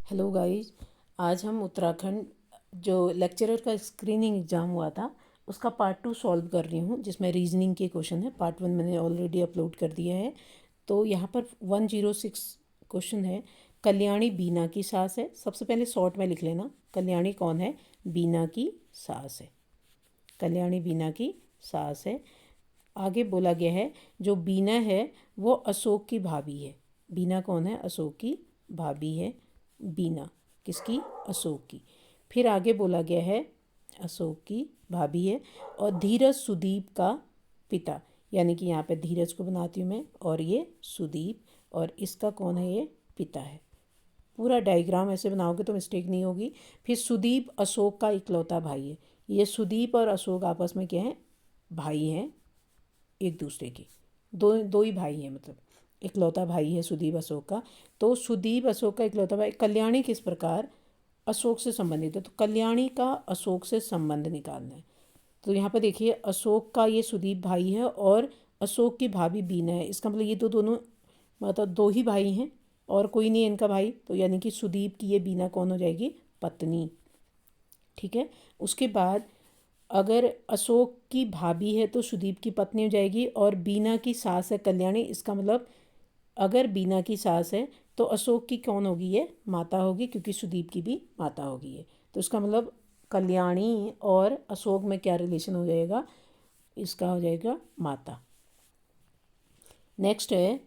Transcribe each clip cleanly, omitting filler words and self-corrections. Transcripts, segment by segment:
Hello guys. आज हम उत्तराखंड जो लेक्चरर का स्क्रीनिंग एग्ज़ाम हुआ था उसका पार्ट 2 सॉल्व कर रही हूँ, जिसमें रीजनिंग के क्वेश्चन है। पार्ट 1 मैंने ऑलरेडी अपलोड कर दिया है। तो यहाँ पर 106 क्वेश्चन है। कल्याणी बीना की सास है। सबसे पहले शॉर्ट में लिख लेना, कल्याणी कौन है? बीना की सास है। कल्याणी बीना की सास है। आगे बोला गया है जो बीना है वो अशोक की भाभी है। बीना कौन है? अशोक की भाभी है। बीना किसकी? अशोक की। फिर आगे बोला गया है अशोक की भाभी है। और धीरज सुदीप का पिता, यानी कि यहाँ पे धीरज को बनाती हूँ मैं, और ये सुदीप, और इसका कौन है? ये पिता है। पूरा डायग्राम ऐसे बनाओगे तो मिस्टेक नहीं होगी। फिर सुदीप अशोक का इकलौता भाई है। ये सुदीप और अशोक आपस में क्या है? भाई हैं एक दूसरे के। दो दो ही भाई हैं, मतलब इकलौता भाई है सुदीप अशोक का। तो सुदीप अशोक का इकलौता भाई। कल्याणी किस प्रकार अशोक से संबंधित है? तो कल्याणी का अशोक से संबंध निकालना है। तो यहाँ पर देखिए, अशोक का ये सुदीप भाई है और अशोक की भाभी बीना है। इसका मतलब ये तो दोनों, मतलब दो ही भाई हैं और कोई नहीं है इनका भाई। तो यानी कि सुदीप की ये बीना कौन हो जाएगी? पत्नी। ठीक है। उसके बाद अगर अशोक की भाभी है तो सुदीप की पत्नी हो जाएगी, और बीना की सास है कल्याणी। इसका मतलब अगर बीना की सास है तो अशोक की कौन होगी? ये माता होगी, क्योंकि सुदीप की भी माता होगी ये। तो इसका मतलब कल्याणी और अशोक में क्या रिलेशन हो जाएगा? इसका हो जाएगा माता। नेक्स्ट है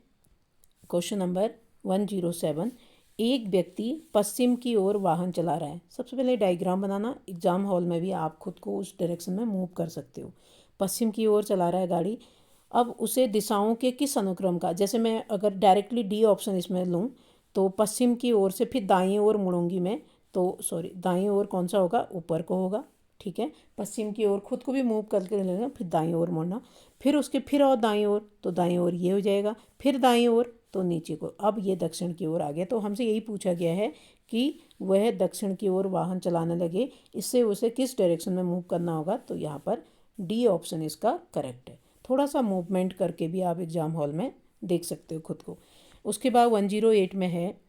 क्वेश्चन नंबर 107। एक व्यक्ति पश्चिम की ओर वाहन चला रहा है। सबसे पहले डायग्राम बनाना। एग्जाम हॉल में भी आप खुद को उस डायरेक्शन में मूव कर सकते हो। पश्चिम की ओर चला रहा है गाड़ी। अब उसे दिशाओं के किस अनुक्रम का, जैसे मैं अगर डायरेक्टली डी ऑप्शन इसमें लूँ तो पश्चिम की ओर से फिर दाईं ओर मुड़ूंगी मैं, तो सॉरी, दाईं ओर कौन सा होगा? ऊपर को होगा। ठीक है। पश्चिम की ओर खुद को भी मूव करके लेना, फिर दाईं ओर मुड़ना। फिर उसके फिर और दाईं ओर, तो दाईं ओर ये हो जाएगा। फिर दाईं ओर तो नीचे को। अब ये दक्षिण की ओर आ गया। तो हमसे यही पूछा गया है कि वह दक्षिण की ओर वाहन चलाने लगे, इससे उसे किस डायरेक्शन में मूव करना होगा? तो यहाँ पर डी ऑप्शन इसका करेक्ट है। थोड़ा सा मूवमेंट करके भी आप एग्जाम हॉल में देख सकते हो खुद को। उसके बाद 108 में है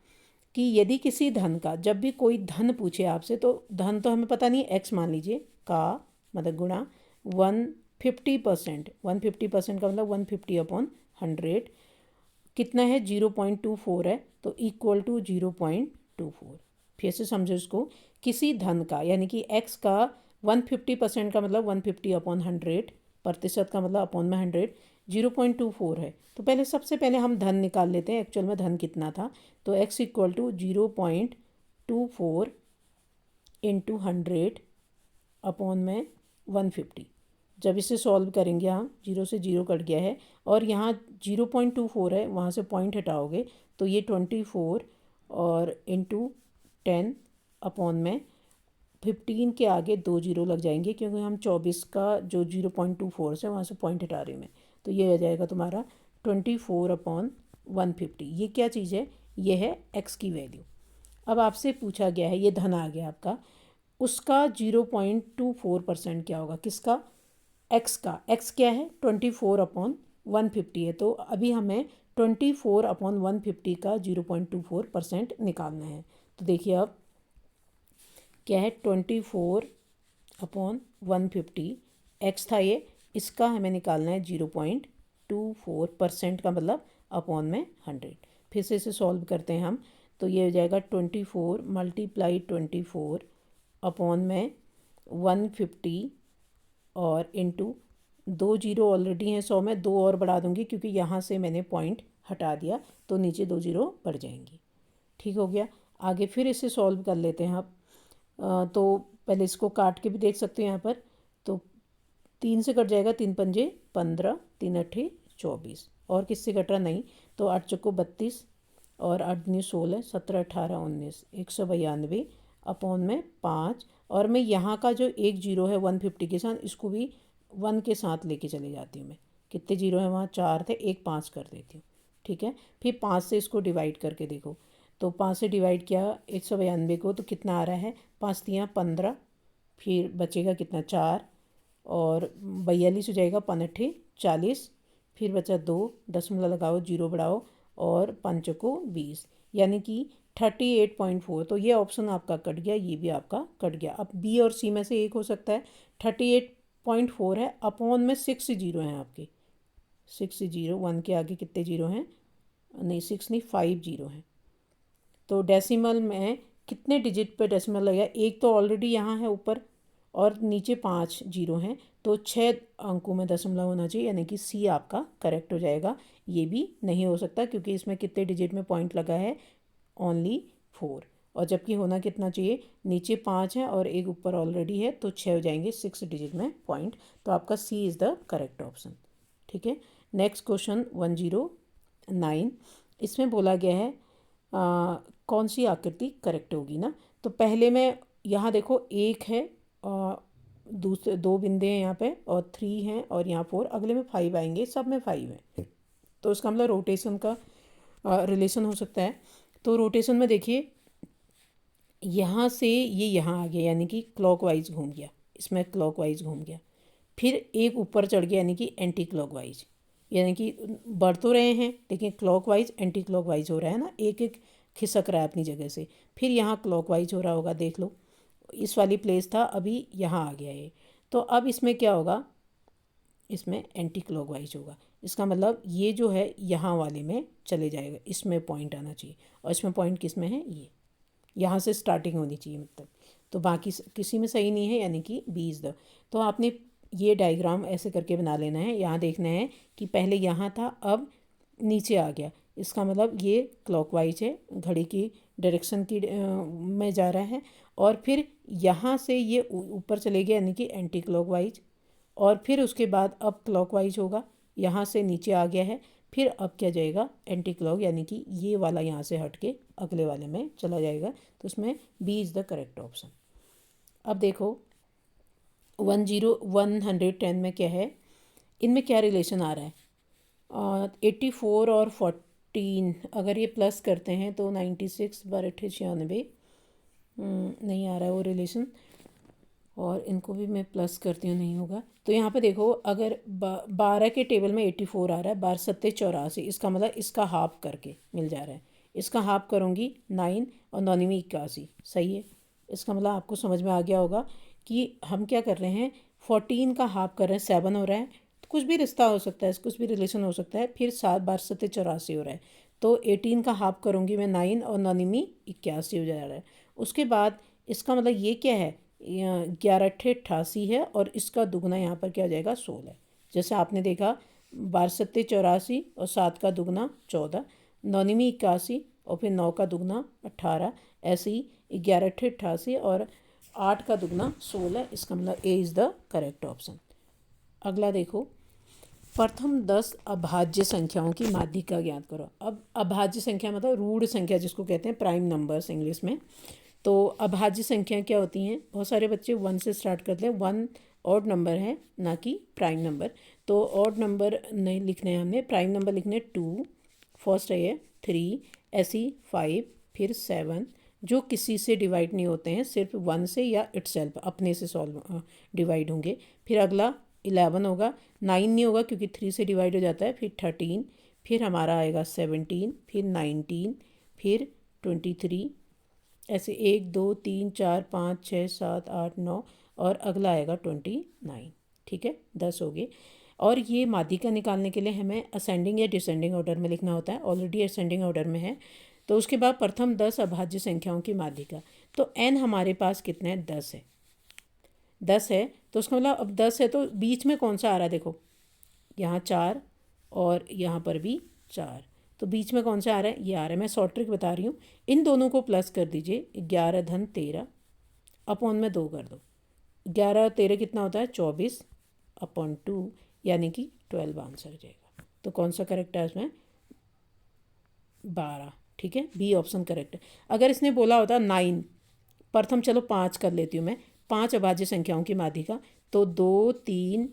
कि यदि किसी धन का, जब भी कोई धन पूछे आपसे, तो धन तो हमें पता नहीं, एक्स मान लीजिए, का मतलब गुणा 150%। 150% का मतलब 150/100 कितना है? 0.24 है, तो इक्वल टू 0.24। फिर से समझो इसको। किसी धन का, यानी कि एक्स का 150% का मतलब 150/100, प्रतिशत का मतलब अपॉन में 100, 0.24 है। तो पहले सबसे पहले हम धन निकाल लेते हैं, एक्चुअल में धन कितना था। तो x equal to 0.24 into 100 upon में 150। जब इसे सॉल्व करेंगे हम, जीरो से जीरो कट गया है और यहाँ 0.24 है, वहाँ से पॉइंट हटाओगे तो ये 24 और इंटू 10 अपॉन में 15 के आगे 2 जीरो लग जाएंगे, क्योंकि हम 24 का जो 0.24 से वहाँ से पॉइंट हटा रहे हैं मैं। तो ये हो जाएगा तुम्हारा 24/150। ये क्या चीज़ है? ये है एक्स की वैल्यू। अब आपसे पूछा गया है, ये धन आ गया आपका, उसका 0.24% क्या होगा? किसका? एक्स का। एक्स क्या है? 24/150 है। तो अभी हमें 24/150 का 0.24% निकालना है। तो देखिए अब क्या है? 24/150 एक्स था ये, इसका हमें निकालना है 0.24% का मतलब अपॉन में 100। फिर से इसे सॉल्व करते हैं हम। तो ये हो जाएगा 24 × 24 अपॉन में 150 और इंटू 2 जीरो ऑलरेडी हैं 100 में, 2 और बढ़ा दूंगी क्योंकि यहाँ से मैंने पॉइंट हटा दिया, तो नीचे 2 जीरो बढ़ जाएंगी। ठीक हो गया। आगे फिर इसे सॉल्व कर लेते हैं आप। तो पहले इसको काट के भी देख सकते हो यहाँ पर। तो 3 से कट जाएगा, 3 पंजे 15, 3 अट्ठे 24, और किससे कट रहा? नहीं। तो 8 चौको 32 और 8 दूनी 16, 17 18 19, 192 अपॉन में 5। और मैं यहाँ का जो एक जीरो है 150 के साथ, इसको भी 1 के साथ लेके चले जाती हूँ मैं। कितने जीरो हैं वहाँ? 4 थे, एक 5 कर देती हूँ। ठीक है। फिर 5 से इसको डिवाइड करके देखो। तो 5 से डिवाइड किया 192 को, तो कितना आ रहा है? 5 तियाँ 15, फिर बचेगा कितना? 4, और 42 हो जाएगा, 5 अट्ठे 40, फिर बचा 2, दशमलव लगाओ, जीरो बढ़ाओ, और 5 को 20, यानी कि 38.4, तो ये ऑप्शन आपका कट गया, ये भी आपका कट गया। अब बी और सी में से एक हो सकता है। 38.4 है, अपॉन में 6 जीरो हैं आपके, 6 जीरो, 1 के आगे कितने जीरो हैं, नहीं 6 नहीं 5 जीरो हैं। तो डेसिमल में कितने डिजिट पे डेसिमल लगेगा, एक तो ऑलरेडी यहाँ है ऊपर और नीचे 5 जीरो हैं, तो 6 अंकों में दशमलव होना चाहिए, यानी कि सी आपका करेक्ट हो जाएगा। ये भी नहीं हो सकता क्योंकि इसमें कितने डिजिट में पॉइंट लगा है, ओनली 4, और जबकि होना कितना चाहिए, नीचे 5 है और एक ऊपर ऑलरेडी है, तो 6 हो जाएंगे 6 डिजिट में पॉइंट। तो आपका सी इज़ द करेक्ट ऑप्शन। ठीक है, नेक्स्ट क्वेश्चन 109, इसमें बोला गया है कौन सी आकृति करेक्ट होगी ना। तो पहले में यहाँ देखो एक है, दूसरे 2 बिंदे हैं यहाँ पे, और 3 हैं, और यहाँ 4, अगले में 5 आएंगे, सब में 5 है, तो इसका मतलब रोटेशन का रिलेशन हो सकता है। तो रोटेशन में देखिए यहाँ से ये यहाँ आ गया, यानी कि क्लॉकवाइज घूम गया, इसमें क्लॉकवाइज घूम गया, फिर एक ऊपर चढ़ गया यानी कि एंटी क्लॉकवाइज, यानी कि बढ़ तो रहे हैं लेकिन क्लॉकवाइज एंटी क्लॉकवाइज हो रहा है ना, एक एक खिसक रहा है अपनी जगह से। फिर यहाँ क्लॉकवाइज हो रहा होगा, देख लो इस वाली प्लेस था, अभी यहाँ आ गया ये, तो अब इसमें क्या होगा, इसमें एंटी क्लॉकवाइज होगा। इसका मतलब ये जो है यहाँ वाले में चले जाएगा, इसमें पॉइंट आना चाहिए, और इसमें पॉइंट किस में है, ये यहाँ से स्टार्टिंग होनी चाहिए मतलब, तो बाकी किसी में सही नहीं है, यानी कि बी इज़ द। तो आपने ये डायग्राम ऐसे करके बना लेना है, यहाँ देखना है कि पहले यहाँ था, अब नीचे आ गया, इसका मतलब ये क्लॉकवाइज है, घड़ी की डायरेक्शन की में जा रहा है, और फिर यहाँ से ये ऊपर चले गए यानी कि एंटी क्लॉकवाइज, और फिर उसके बाद अब क्लॉकवाइज होगा, यहाँ से नीचे आ गया है, फिर अब क्या जाएगा एंटी क्लॉक, यानी कि ये वाला यहाँ से हट के अगले वाले में चला जाएगा, तो उसमें B is the correct option. अब देखो 110 में क्या है, इनमें क्या रिलेशन आ रहा है, 84 और 14 अगर ये प्लस करते हैं तो 96 बार 96, नहीं आ रहा है वो रिलेशन, और इनको भी मैं प्लस करती हूँ, नहीं होगा। तो यहाँ पे देखो अगर 12 के टेबल में 84 आ रहा है, 12 सत्ते 84, इसका मतलब इसका हाफ करके मिल जा रहा है, इसका हाफ करूँगी 9 और 9 81, सही है। इसका मतलब आपको समझ में आ गया होगा कि हम क्या कर रहे हैं, 14 का हाफ कर रहे हैं, 7 हो रहा है, तो कुछ भी रिश्ता हो सकता है, कुछ भी रिलेशन हो सकता है। फिर 7 12 सत्ते 84 हो रहा है, तो 18 का हाफ करूँगी मैं 9 और 9 81 हो जा रहा है। उसके बाद इसका मतलब ये क्या है, 11 88 है, और इसका दुगना यहाँ पर क्या हो जाएगा 16। जैसे आपने देखा 12 सत्ते 84 और 7 का दुगना 14, 9 81 और फिर 9 का दुगना 18, ऐसे ही 11 88 और 8 का दुगना 16, इसका मतलब A is the correct option. अगला देखो, प्रथम 10 अभाज्य संख्याओं की माध्यिका ज्ञात करो। अब अभाज्य संख्या मतलब रूढ़ संख्या जिसको कहते हैं, प्राइम नंबर्स इंग्लिश में। तो अभाज्य संख्या क्या होती हैं, बहुत सारे बच्चे 1 से स्टार्ट करते हैं, 1 ऑड नंबर है ना कि प्राइम नंबर, तो ऑड नंबर नहीं लिखने हैं हमने, प्राइम नंबर लिखने 2, फर्स्ट है 3, ऐसी 5, फिर 7, जो किसी से डिवाइड नहीं होते हैं, सिर्फ 1 से या इटसेल्फ अपने से सॉल्व डिवाइड होंगे। फिर अगला 11 होगा, 9 नहीं होगा क्योंकि 3 से डिवाइड हो जाता है, फिर 13, फिर हमारा आएगा 17, फिर 19, फिर 23, ऐसे 1 2 3 4 5 6 7 8 9, और अगला आएगा 29। ठीक है, 10 हो गए। और ये माध्यिका निकालने के लिए हमें असेंडिंग या डिसेंडिंग ऑर्डर में लिखना होता है, ऑलरेडी असेंडिंग ऑर्डर में है। तो उसके बाद प्रथम 10 अभाज्य संख्याओं की माध्यिका, तो n हमारे पास कितने हैं, 10 है, 10 है, तो उसका मतलब अब 10 है तो बीच में कौन सा आ रहा है, देखो यहाँ 4 और यहाँ पर भी 4, तो बीच में कौन सा आ रहा है, ये आ रहा है। मैं शॉर्ट ट्रिक बता रही हूँ, इन दोनों को प्लस कर दीजिए, 11 धन 13 अपॉन में 2 कर दो, 11 13 कितना होता है 24 अपॉन 2, यानी कि 12 आंसर हो जाएगा। तो कौन सा करेक्ट है इसमें, 12। ठीक है, बी ऑप्शन करेक्ट है। अगर इसने बोला होता 9, प्रथम चलो 5 कर लेती हूँ मैं, 5 अभाज्य संख्याओं की माध्यिका, तो 2 3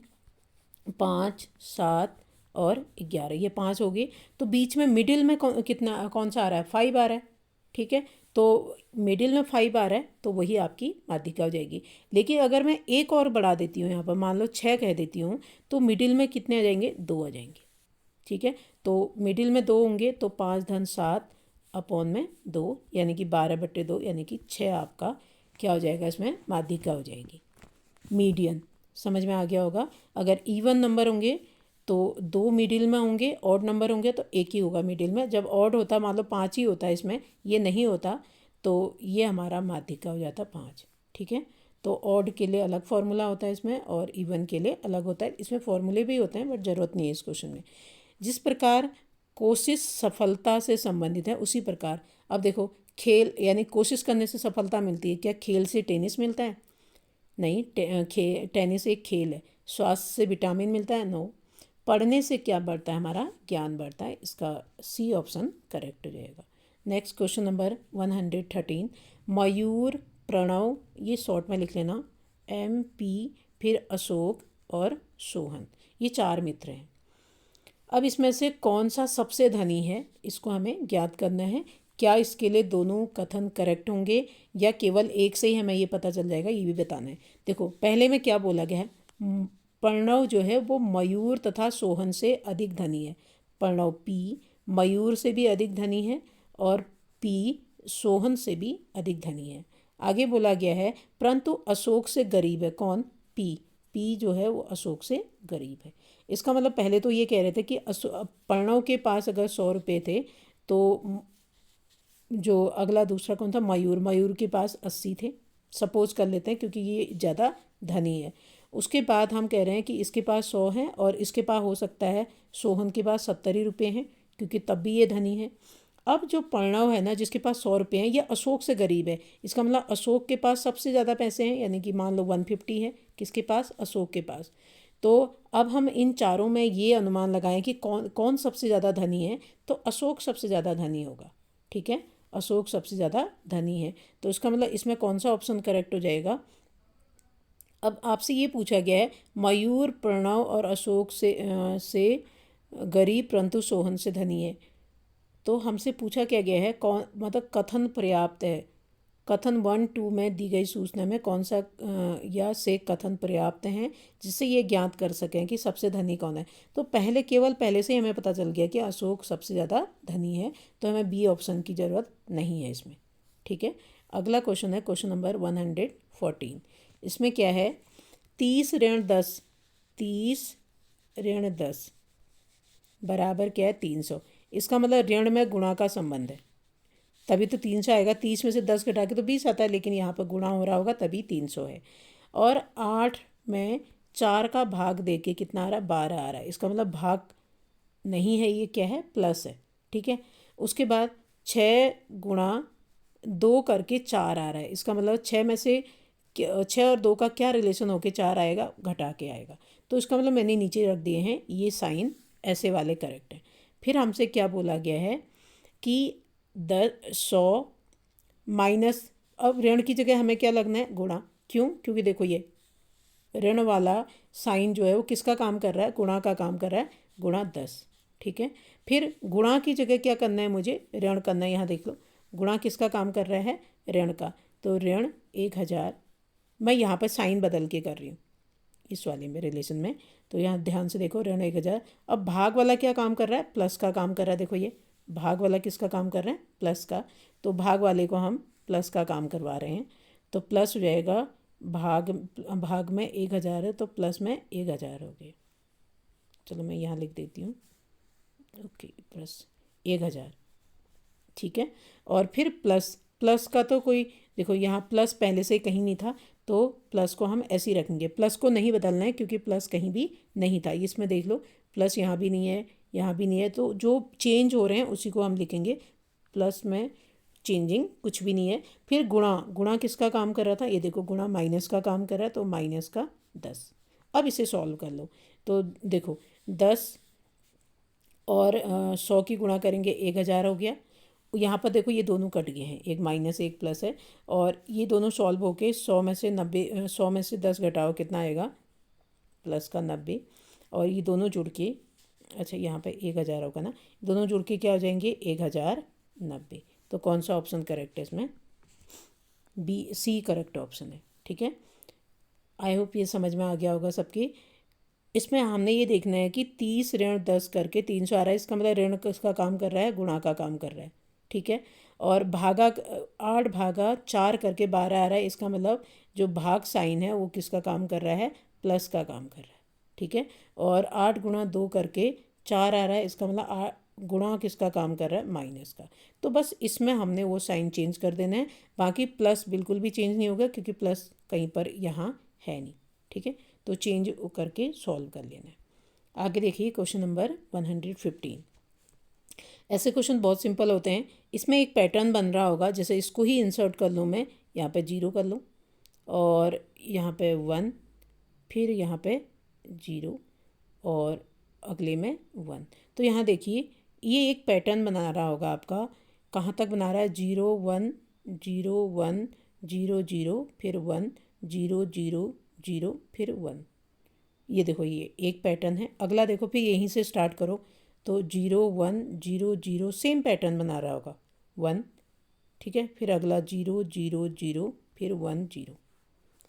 5 7 और 11, ये 5 हो गए, तो बीच में मिडिल में कितना कौन सा आ रहा है, 5 आ रहा है। ठीक है, तो मिडिल में 5 आ रहा है, तो वही आपकी माध्यिका हो जाएगी। लेकिन अगर मैं एक और बढ़ा देती हूँ, यहाँ पर मान लो 6 कह देती हूँ, तो मिडिल में कितने आ जाएंगे, 2 आ जाएंगे। ठीक है, तो मिडिल में 2 होंगे, तो 5 धन 7 अपॉन में 2 यानी कि 12/2 यानी कि 6 आपका क्या हो जाएगा, इसमें माध्यिका हो जाएगी। मीडियन समझ में आ गया होगा। अगर इवन नंबर होंगे तो 2 मिडिल में होंगे, ऑड नंबर होंगे तो 1 ही होगा मिडिल में। जब ऑड होता मान लो 5 ही होता है, इसमें ये नहीं होता तो ये हमारा माध्यिका हो जाता 5। ठीक है, तो ऑड के लिए अलग फार्मूला होता है इसमें और इवन के लिए अलग होता है। इसमें फार्मूले भी होते हैं बट ज़रूरत नहीं है इस क्वेश्चन में। जिस प्रकार कोशिश सफलता से संबंधित है उसी प्रकार अब देखो, खेल यानी कोशिश करने से सफलता मिलती है, क्या खेल से टेनिस मिलता है? नहीं, टेनिस एक खेल है। स्वास्थ्य से विटामिन मिलता है? नो। पढ़ने से क्या बढ़ता है? हमारा ज्ञान बढ़ता है। इसका सी ऑप्शन करेक्ट हो जाएगा। नेक्स्ट क्वेश्चन नंबर 113, मयूर, प्रणव, ये शॉर्ट में लिख लेना, MP, फिर अशोक और सोहन, ये 4 मित्र हैं। अब इसमें से कौन सा सबसे धनी है, इसको हमें ज्ञात करना है। क्या इसके लिए दोनों कथन करेक्ट होंगे या केवल एक से ही हमें ये पता चल जाएगा, ये भी बताना है। देखो पहले में क्या बोला गया है, प्रणव जो है वो मयूर तथा सोहन से अधिक धनी है। प्रणव P मयूर से भी अधिक धनी है और P सोहन से भी अधिक धनी है। आगे बोला गया है परंतु अशोक से गरीब है। कौन? P जो है वो अशोक से गरीब है। इसका मतलब पहले तो ये कह रहे थे कि प्रणव के पास अगर 100 रुपये थे तो जो अगला दूसरा कौन था, मयूर के पास 80 थे, सपोज कर लेते हैं क्योंकि ये ज़्यादा धनी है। उसके बाद हम कह रहे हैं कि इसके पास 100 हैं और इसके पास हो सकता है सोहन के पास 70 ही रुपये हैं क्योंकि तब भी ये धनी है। अब जो प्रणव है ना, जिसके पास 100 रुपये हैं, ये अशोक से गरीब है। इसका मतलब अशोक के पास सबसे ज़्यादा पैसे हैं, यानी कि मान लो 150 है किसके पास, अशोक के पास। तो अब हम इन चारों में ये अनुमान लगाएं कि कौन कौन सबसे ज़्यादा धनी है, तो अशोक सबसे ज़्यादा धनी होगा। ठीक है, अशोक सबसे ज़्यादा धनी है, तो इसका मतलब इसमें कौन सा ऑप्शन करेक्ट हो जाएगा। अब आपसे ये पूछा गया है मयूर, प्रणव और अशोक से गरीब परंतु सोहन से धनी है। तो हमसे पूछा क्या गया है, कौन मतलब कथन पर्याप्त है। कथन 1-2 में दी गई सूचना में कौन सा या से कथन पर्याप्त हैं जिससे ये ज्ञात कर सकें कि सबसे धनी कौन है। तो केवल पहले से ही हमें पता चल गया कि अशोक सबसे ज़्यादा धनी है, तो हमें बी ऑप्शन की ज़रूरत नहीं है इसमें। ठीक है, अगला क्वेश्चन है क्वेश्चन नंबर 114। इसमें क्या है, 30 ऋण 10, 30 ऋण 10 बराबर क्या है, 300। इसका मतलब ऋण में गुणा का संबंध है, तभी तो 300 आएगा। 30 में से 10 घटा के तो 20 आता है, लेकिन यहाँ पर गुणा हो रहा होगा तभी 300 है। और 8 में 4 का भाग दे के कितना आ रहा है, 12 आ रहा है। इसका मतलब भाग नहीं है, ये क्या है, प्लस है। ठीक है, उसके बाद 6 गुणा 2 करके 4 आ रहा है। इसका मतलब 6 में से 6 और 2 का क्या रिलेशन होके 4 आएगा, घटा के आएगा। तो इसका मतलब मैंने नीचे रख दिए हैं ये साइन, ऐसे वाले करेक्ट हैं। फिर हमसे क्या बोला गया है कि 100 माइनस, अब ऋण की जगह हमें क्या लगना है, गुणा। क्यों? क्योंकि देखो ये ऋण वाला साइन जो है वो किसका काम कर रहा है, गुणा का काम कर रहा है, गुणा 10। ठीक है, फिर गुणा की जगह क्या करना है, मुझे ऋण करना है। यहाँ देख लो गुणा किसका काम कर रहा है, ऋण का, तो ऋण 1000। मैं यहाँ पर साइन बदल के कर रही हूँ इस वाले में रिलेशन में, तो यहाँ ध्यान से देखो ऋण 1000। अब भाग वाला क्या काम कर रहा है, प्लस का काम कर रहा है। देखो ये भाग वाला किसका काम कर रहे हैं, प्लस का, तो भाग वाले को हम प्लस का काम करवा रहे हैं, तो प्लस हो जाएगा। भाग में 1000 है तो प्लस में 1000 हो गए। चलो मैं यहाँ लिख देती हूँ, ओके, प्लस 1000। ठीक है, और फिर प्लस का तो कोई, देखो यहाँ प्लस पहले से कहीं नहीं था तो प्लस को हम ऐसे ही रखेंगे। प्लस को नहीं बदलना है क्योंकि प्लस कहीं भी नहीं था। इसमें देख लो प्लस यहाँ भी नहीं है, यहाँ भी नहीं है, तो जो चेंज हो रहे हैं उसी को हम लिखेंगे। प्लस में चेंजिंग कुछ भी नहीं है। फिर गुणा किसका काम कर रहा था, ये देखो गुणा माइनस का काम कर रहा है, तो माइनस का 10। अब इसे सॉल्व कर लो, तो देखो 10 और 100 की गुणा करेंगे 1000 हो गया। यहाँ पर देखो ये दोनों कट गए हैं, एक माइनस एक प्लस है, और ये दोनों सॉल्व होके 100 में से 10 घटाओ कितना आएगा, प्लस का 90, और ये दोनों जुड़ के, अच्छा यहाँ पे 1000 होगा ना, दोनों जुड़ के क्या हो जाएंगे, 1090। तो कौन सा ऑप्शन करेक्ट है इसमें, सी करेक्ट ऑप्शन है। ठीक है, आई होप ये समझ में आ गया होगा सबकी। इसमें हमने ये देखना है कि 30 ऋण 10 करके 300 आ रहा है। इसका मतलब ऋण किसका काम कर रहा है, गुणा का काम कर रहा है। ठीक है। और भागा 8 भागा 4 करके 12 आ रहा है, इसका मतलब जो भाग साइन है वो किसका काम कर रहा है, प्लस का काम कर रहा है, ठीक है। और 8 गुणा 2 करके 4 आ रहा है, इसका मतलब गुणा किसका काम कर रहा है, माइनस का। तो बस इसमें हमने वो साइन चेंज कर देना है, बाकी प्लस बिल्कुल भी चेंज नहीं होगा क्योंकि प्लस कहीं पर यहाँ है नहीं, ठीक है। तो चेंज करके सॉल्व कर लेना है। आगे देखिए क्वेश्चन नंबर 115। ऐसे क्वेश्चन बहुत सिंपल होते हैं। इसमें एक पैटर्न बन रहा होगा, जैसे इसको ही इंसर्ट कर लूँ मैं, यहाँ पे 0 कर लूँ और यहाँ पे 1, फिर यहाँ पे 0 और अगले में 1। तो यहाँ देखिए ये एक पैटर्न बना रहा होगा आपका। कहाँ तक बना रहा है, 0 1 0 1 0 0 फिर 1 0 0 0 फिर 1। ये देखो ये एक पैटर्न है। अगला देखो फिर यहीं से स्टार्ट करो, तो 0 1 0 0 सेम पैटर्न बना रहा होगा, 1, ठीक है। फिर अगला 0 0 0 फिर 1 0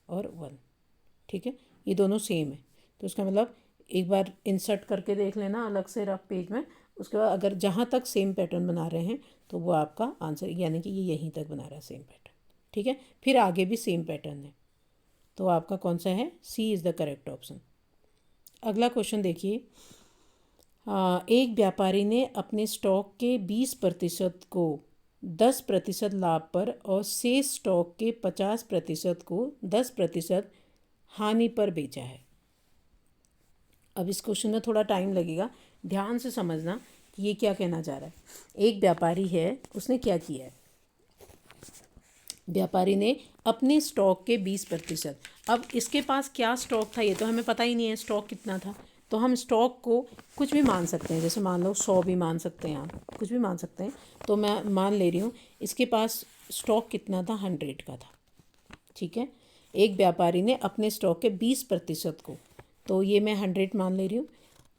और 1, ठीक है। ये दोनों सेम है, तो इसका मतलब एक बार इंसर्ट करके देख लेना अलग से रफ पेज में। उसके बाद अगर जहाँ तक सेम पैटर्न बना रहे हैं तो वो आपका आंसर, यानी कि ये यहीं तक बना रहा है सेम पैटर्न, ठीक है। फिर आगे भी सेम पैटर्न है, तो आपका कौन सा है, सी इज़ द करेक्ट ऑप्शन। अगला क्वेश्चन देखिए। एक व्यापारी ने अपने स्टॉक के 20% को 10% लाभ पर और शेष स्टॉक के 50% को 10% हानि पर बेचा है। अब इस क्वेश्चन में थोड़ा टाइम लगेगा, ध्यान से समझना कि ये क्या कहना चाह रहा है। एक व्यापारी है, उसने क्या किया है, व्यापारी ने अपने स्टॉक के 20%, अब इसके पास क्या स्टॉक था ये तो हमें पता ही नहीं है स्टॉक कितना था, तो हम स्टॉक को कुछ भी मान सकते हैं, जैसे मान लो 100 भी मान सकते हैं, आप कुछ भी मान सकते हैं। तो मैं मान ले रही हूँ इसके पास स्टॉक कितना था, 100 का था, ठीक है। एक व्यापारी ने अपने स्टॉक के 20% को, तो ये मैं 100 मान ले रही हूँ,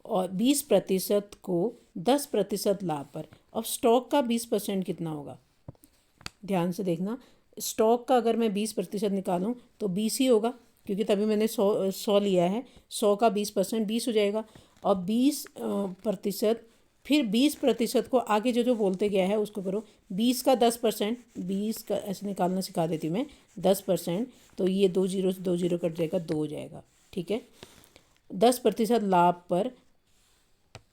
और 20% को 10% लाभ पर। अब स्टॉक का 20% कितना होगा, ध्यान से देखना। स्टॉक का अगर मैं 20% निकालूं तो 20 ही होगा, क्योंकि तभी मैंने 100 लिया है। 100 का 20% 20 हो जाएगा। और 20% फिर 20% को आगे जो जो बोलते गया है उसको करो। 20 का 10%, 20 का ऐसे निकालना सिखा देती हूँ मैं, 10%, तो ये 2 जीरो से 2 जीरो कट जाएगा, 2 हो जाएगा, ठीक है। 10% लाभ पर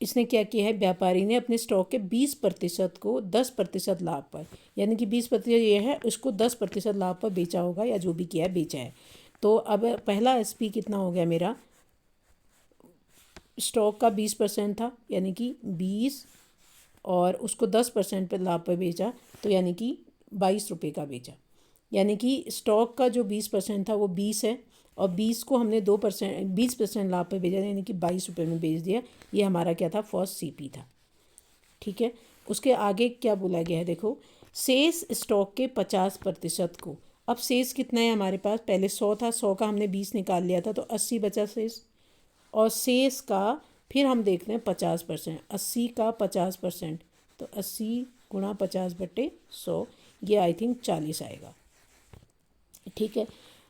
इसने क्या किया है, व्यापारी ने अपने स्टॉक के 20% को 10% लाभ पर, यानी कि 20% ये है, उसको 10% लाभ पर बेचा होगा, या जो भी किया है बेचा है। तो अब पहला एसपी कितना हो गया मेरा, स्टॉक का 20% था यानी कि 20, और उसको 10% पर लाभ पर बेचा, तो यानी कि 22 रुपये का बेचा। यानी कि स्टॉक का जो 20% था वो 20 है, और 20 को हमने 20% लाभ पर बेचा, यानी कि 22 रुपये में बेच दिया। ये हमारा क्या था, फर्स्ट सीपी था, ठीक है। उसके आगे क्या बोला गया है, देखो, शेष स्टॉक के 50% को। अब शेष कितना है हमारे पास, पहले 100 था, 100 का हमने 20 निकाल लिया था, तो 80 बचा शेष। और शेष का फिर हम देख रहे हैं 50%, 80 का 50%, तो 80 गुणा 50/100, ये आई थिंक 40 आएगा, ठीक है।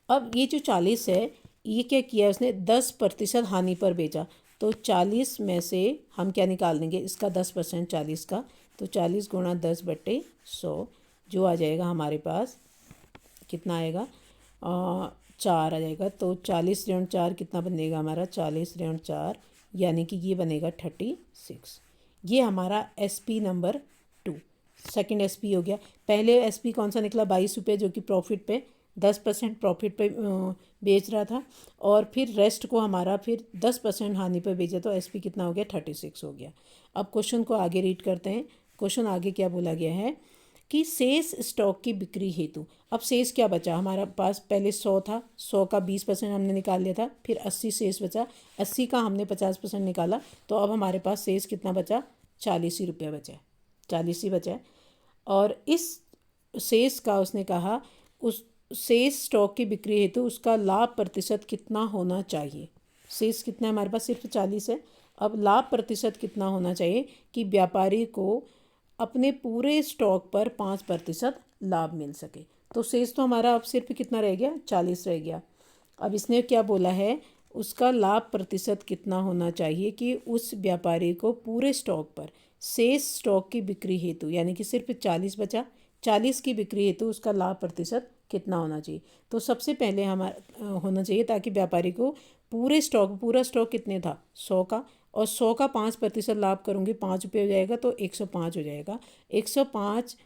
अब ये जो 40 है, ये क्या किया उसने, 10% हानि पर बेचा, तो 40 में से हम क्या निकाल देंगे, इसका 10% 40 का, तो 40 गुणा 10/100 जो आ जाएगा हमारे पास, कितना आएगा, 4 आ जाएगा। तो 40 ऋण 4 कितना बनेगा हमारा, 40 ऋण 4, यानी कि ये बनेगा 36। ये हमारा एसपी नंबर 2, सेकंड एसपी हो गया। पहले एसपी कौन सा निकला, 22 रुपये, जो कि प्रॉफिट पे 10% प्रॉफिट पे बेच रहा था, और फिर रेस्ट को हमारा फिर 10% हानि पे बेचा, तो एसपी कितना हो गया, 36 हो गया। अब क्वेश्चन को आगे रीड करते हैं। क्वेश्चन आगे क्या बोला गया है कि शेष स्टॉक की बिक्री हेतु, अब शेष क्या बचा हमारे पास, पहले 100 था, 100 का 20% हमने निकाल लिया था, फिर 80 शेष बचा, 80 का हमने 50% निकाला, तो अब हमारे पास शेष कितना बचा, 40 ही रुपया बचा है, 40 ही बचा है। और इस शेष का उसने कहा, उस शेष स्टॉक की बिक्री हेतु उसका लाभ प्रतिशत कितना होना चाहिए। शेष कितना है हमारे पास, सिर्फ 40 है। अब लाभ प्रतिशत कितना होना चाहिए कि व्यापारी को अपने पूरे स्टॉक पर 5% लाभ मिल सके। तो शेष तो हमारा अब सिर्फ कितना रह गया, 40 रह गया। अब इसने क्या बोला है, उसका लाभ प्रतिशत कितना होना चाहिए कि उस व्यापारी को पूरे स्टॉक पर शेष स्टॉक की बिक्री हेतु, यानी कि सिर्फ 40 बचा, 40 की बिक्री हेतु उसका लाभ प्रतिशत कितना होना चाहिए। तो सबसे पहले हमारा होना चाहिए, ताकि व्यापारी को पूरा स्टॉक कितने था 100 का, और 100 का 5% लाभ करूँगी, 5 रुपये हो जाएगा, तो 105 हो जाएगा। 105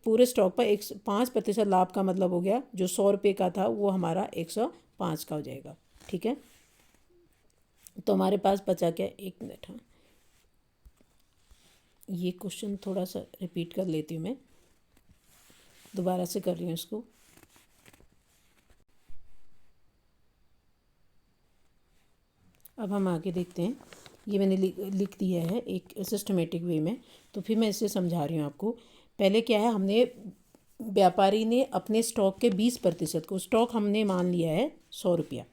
पूरे स्टॉक पर 5% लाभ का मतलब हो गया जो 100 रुपये का था वो हमारा 105 का हो जाएगा। ठीक है, तो हमारे पास बचा क्या, 1 मिनट। हाँ, ये क्वेश्चन थोड़ा सा रिपीट कर लेती हूँ, मैं दोबारा से कर रही हूँ इसको। अब हम आगे देखते हैं। ये मैंने लिख दिया है एक सिस्टमेटिक वे में, तो फिर मैं इसे समझा रही हूँ आपको। पहले क्या है, हमने व्यापारी ने अपने स्टॉक के 20% को, स्टॉक हमने मान लिया है 100 रुपया,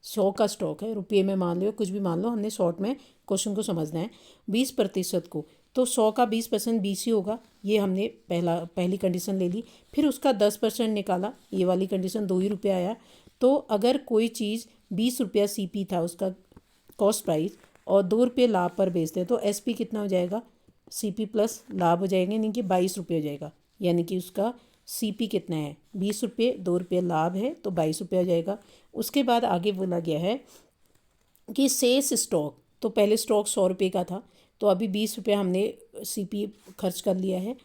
100 का स्टॉक है, रुपये में मान लो, कुछ भी मान लो, हमने शॉर्ट में क्वेश्चन को समझना है। 20% को, तो 100 का 20% 20 ही होगा, ये हमने पहली कंडीशन ले ली। फिर उसका 10% निकाला, ये वाली कंडीशन 2 ही रुपया आया। तो अगर कोई चीज़ 20 रुपया CP था उसका कॉस्ट प्राइस, और 2 रुपये लाभ पर बेचते हैं, तो SP कितना हो जाएगा, CP प्लस लाभ हो जाएगा, यानी कि 22 रुपये हो जाएगा। यानी कि उसका CP कितना है, 20 रुपये, 2 रुपये लाभ है, तो 22 रुपये हो जाएगा। उसके बाद आगे बोला गया है कि शेष स्टॉक, तो पहले स्टॉक 100 रुपये का था, तो अभी 20 रुपये हमने CP खर्च कर लिया है,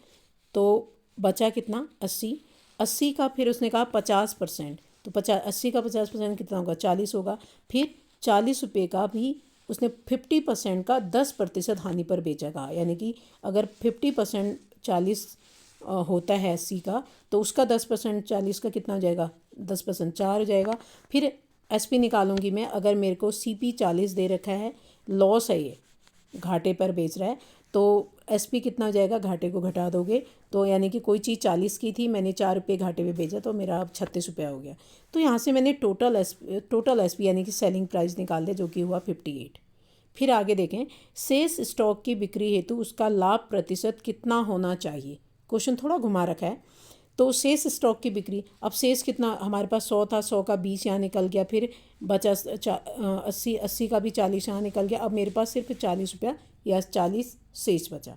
तो बचा कितना, 80। 80 का फिर उसने कहा 50%, तो 80 का 50% कितना होगा, 40 होगा। फिर 40 रुपये का भी उसने 50% का 10% हानि पर बेचा कहा, यानी कि अगर 50% 40 होता है 80 का, तो उसका 10% 40 का कितना हो जाएगा, 10% 4 हो जाएगा। फिर SP निकालूंगी मैं, अगर मेरे को CP 40 दे रखा है, लॉस है, ये घाटे पर बेच रहा है, तो SP कितना हो जाएगा, घाटे को घटा दोगे, तो यानी कि कोई चीज़ 40 की थी, मैंने 4 रुपये घाटे में बेचा, तो मेरा अब 36 रुपया हो गया। तो यहाँ से मैंने टोटल SP यानी कि सेलिंग प्राइस निकाल दिया, जो कि हुआ 58। फिर आगे देखें, शेष स्टॉक की बिक्री हेतु उसका लाभ प्रतिशत कितना होना चाहिए। क्वेश्चन थोड़ा घुमा रखा है। तो शेष स्टॉक की बिक्री, अब शेष कितना हमारे पास 100 था, 100 का 20 यहाँ निकल गया, फिर बचा 80 का भी 40 यहाँ निकल गया। अब मेरे पास सिर्फ 40 रुपया या 40 शेष बचा।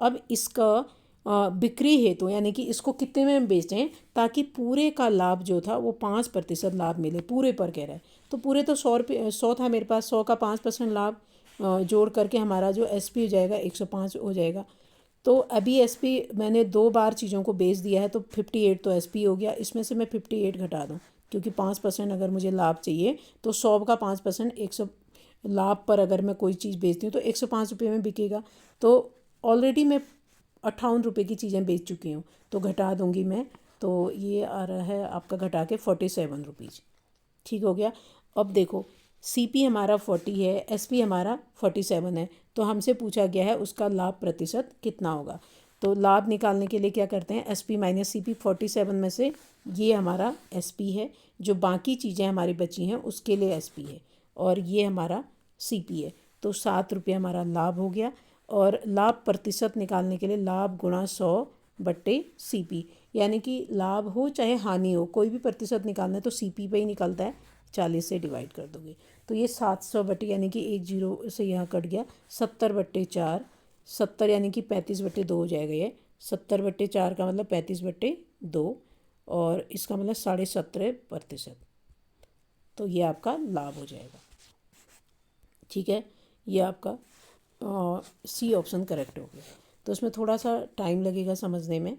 अब इसका बिक्री हेतु, यानी कि इसको कितने में बेचें ताकि पूरे का लाभ जो था वो 5% लाभ मिले, पूरे पर कह रहा है। तो पूरे तो 100 था मेरे पास, 100 का 5% लाभ जोड़ करके हमारा जो SP हो जाएगा 105 हो जाएगा। तो अभी SP मैंने 2 बार चीज़ों को बेच दिया है, तो 58 तो SP हो गया। इसमें से मैं 58 घटा दूँ, क्योंकि 5% अगर मुझे लाभ चाहिए, तो 100 का 5% 100 लाभ पर अगर मैं कोई चीज़ बेचती हूँ तो 105 रुपये में बिकेगा। तो ऑलरेडी मैं 58 रुपये की चीज़ें बेच चुकी हूँ, तो घटा दूँगी मैं, तो ये आ रहा है आपका घटा के 47 रुपीज़। ठीक हो गया। अब देखो, CP हमारा 40 है, SP हमारा 47 है, तो हमसे पूछा गया है उसका लाभ प्रतिशत कितना होगा। तो लाभ निकालने के लिए क्या करते हैं, SP माइनस CP, 47 में से ये हमारा SP है, जो बाकी चीज़ें हमारी बची हैं उसके लिए SP है, और ये हमारा CP है। तो 7 रुपये हमारा लाभ हो गया। और लाभ प्रतिशत निकालने के लिए लाभ गुणा 100/CP, यानी कि लाभ हो चाहे हानि हो, कोई भी प्रतिशत निकालना है तो CP पे ही निकलता है, 40 से डिवाइड कर दोगे, तो ये 700 यानी कि 1 जीरो से यहाँ कट गया, 70/4, 70 यानी कि 35/2 हो जाएगा। ये 70/4 का मतलब 35/2, और इसका मतलब 17.5%। तो ये आपका लाभ हो जाएगा। ठीक है, ये आपका C ऑप्शन करेक्ट हो गया। तो इसमें थोड़ा सा टाइम लगेगा समझने में।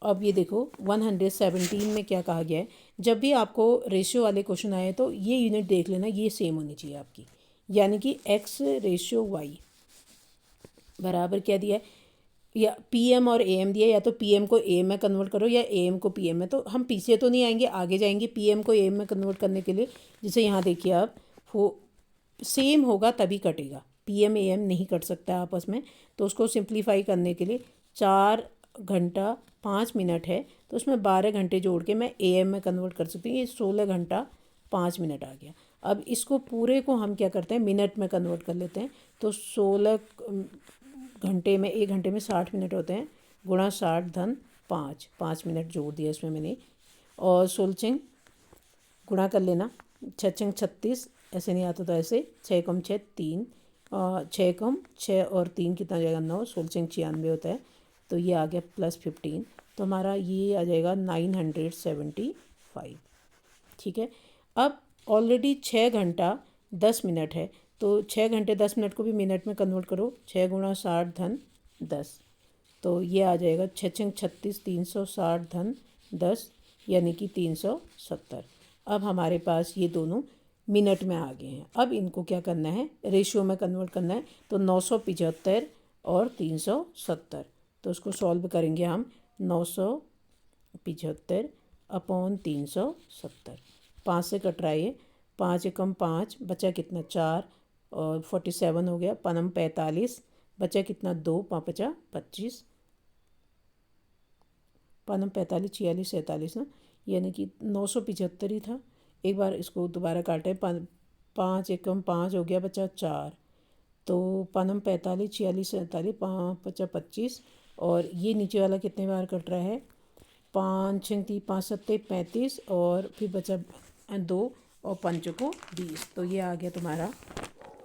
अब ये देखो 117 में क्या कहा गया है, जब भी आपको रेशियो वाले क्वेश्चन आए तो ये यूनिट देख लेना, ये सेम होनी चाहिए आपकी, यानी कि X/Y बराबर क्या दिया है, या PM और AM दिया, या तो PM को AM में कन्वर्ट करो या AM को PM में। तो हम पीछे तो नहीं आएंगे, आगे जाएंगे PM को AM में कन्वर्ट करने के लिए। जैसे यहाँ देखिए आप, वो सेम होगा तभी कटेगा, PM AM नहीं कट सकता आपस में। तो उसको सिंप्लीफाई करने के लिए 4 घंटा 5 मिनट है, तो उसमें 12 घंटे जोड़ के मैं AM में कन्वर्ट कर सकती हूँ। ये 16 घंटा 5 मिनट आ गया। अब इसको पूरे को हम क्या करते हैं, मिनट में कन्वर्ट कर लेते हैं। तो 16 घंटे में, 1 घंटे में 60 मिनट होते हैं, गुणा 60 धन 5 मिनट जोड़ दिया इसमें मैंने, और 16 गुणा कर लेना, 6 36, ऐसे नहीं आता तो ऐसे, 6 कम 6 3, छः कम छः और तीन कितना जाएगा 9, 1696 होता है। तो ये आ गया +15, तो हमारा ये आ जाएगा 975। ठीक है। अब ऑलरेडी 6 घंटा 10 मिनट है, तो 6 घंटे 10 मिनट को भी मिनट में कन्वर्ट करो। 6 × 60 = 10, तो ये आ जाएगा 6×6 = 36, 360 × 10 यानी कि 370। अब हमारे पास ये दोनों मिनट में आ गए हैं। अब इनको क्या करना है, रेशियो में कन्वर्ट करना है। तो 975 और 370, तो उसको सॉल्व करेंगे हम। 975 / 370, 5 से कट रहा है ये, 5 एकम 5, बचा कितना 4 और 47 हो गया। पनम 45, बचा कितना 2, 5 बचा 25, पनम 45, 46, 47 ना, यानी कि 975 ही था। एक बार इसको दोबारा काटे, 5 एकम 5 हो गया, बचा 4, तो पनम 45, 46, 47, 5 बचा 25, और ये नीचे वाला कितने बार कट रहा है, 5 6 3 5 7 35, और फिर बचा 2 और 5 को 20, तो ये आ गया तुम्हारा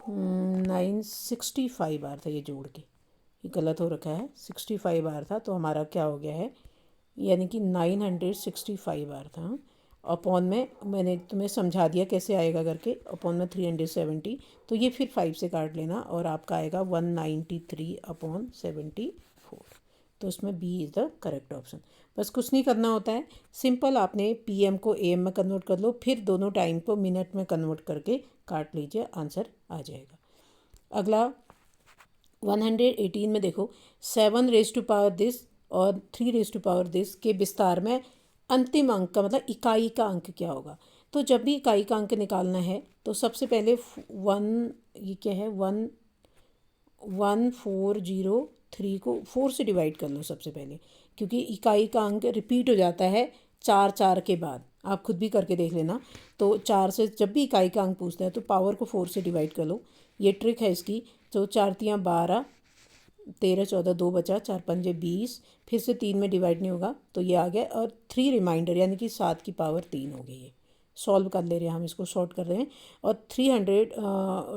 965 बार था। ये जोड़ के ये गलत हो रखा है, 65 बार था, तो हमारा क्या हो गया है, यानी कि 965 बार था। अपॉन में मैंने तुम्हें समझा दिया कैसे आएगा करके, अपॉन में 370, तो ये फिर 5 से काट लेना और आपका आएगा 193/74। तो इसमें B is the correct option. बस कुछ नहीं करना होता है, सिंपल आपने पीएम को एएम में कन्वर्ट कर लो, फिर दोनों टाइम को मिनट में कन्वर्ट करके काट लीजिए, आंसर आ जाएगा। अगला 118 में देखो, 7 raised to power this और 3 raised to power this के विस्तार में अंतिम अंक का मतलब इकाई का अंक क्या होगा। तो जब भी इकाई का अंक निकालना है तो सबसे पहले 1, ये क्या है, 1403 को 4 से डिवाइड कर लो सबसे पहले, क्योंकि इकाई का अंक रिपीट हो जाता है 4 4 के बाद। आप खुद भी करके देख लेना। तो 4 से जब भी इकाई का अंक पूछता है तो पावर को 4 से डिवाइड कर लो, ये ट्रिक है इसकी। तो 4 × 3 = 12, 13 14 2 बचा, 4 5 20, फिर से 3 में डिवाइड नहीं होगा, तो ये आ गया। और 3 रिमाइंडर यानी कि 7 की पावर 3 हो गई है। सॉल्व कर ले रहे हैं हम, इसको शॉर्ट कर रहे हैं। और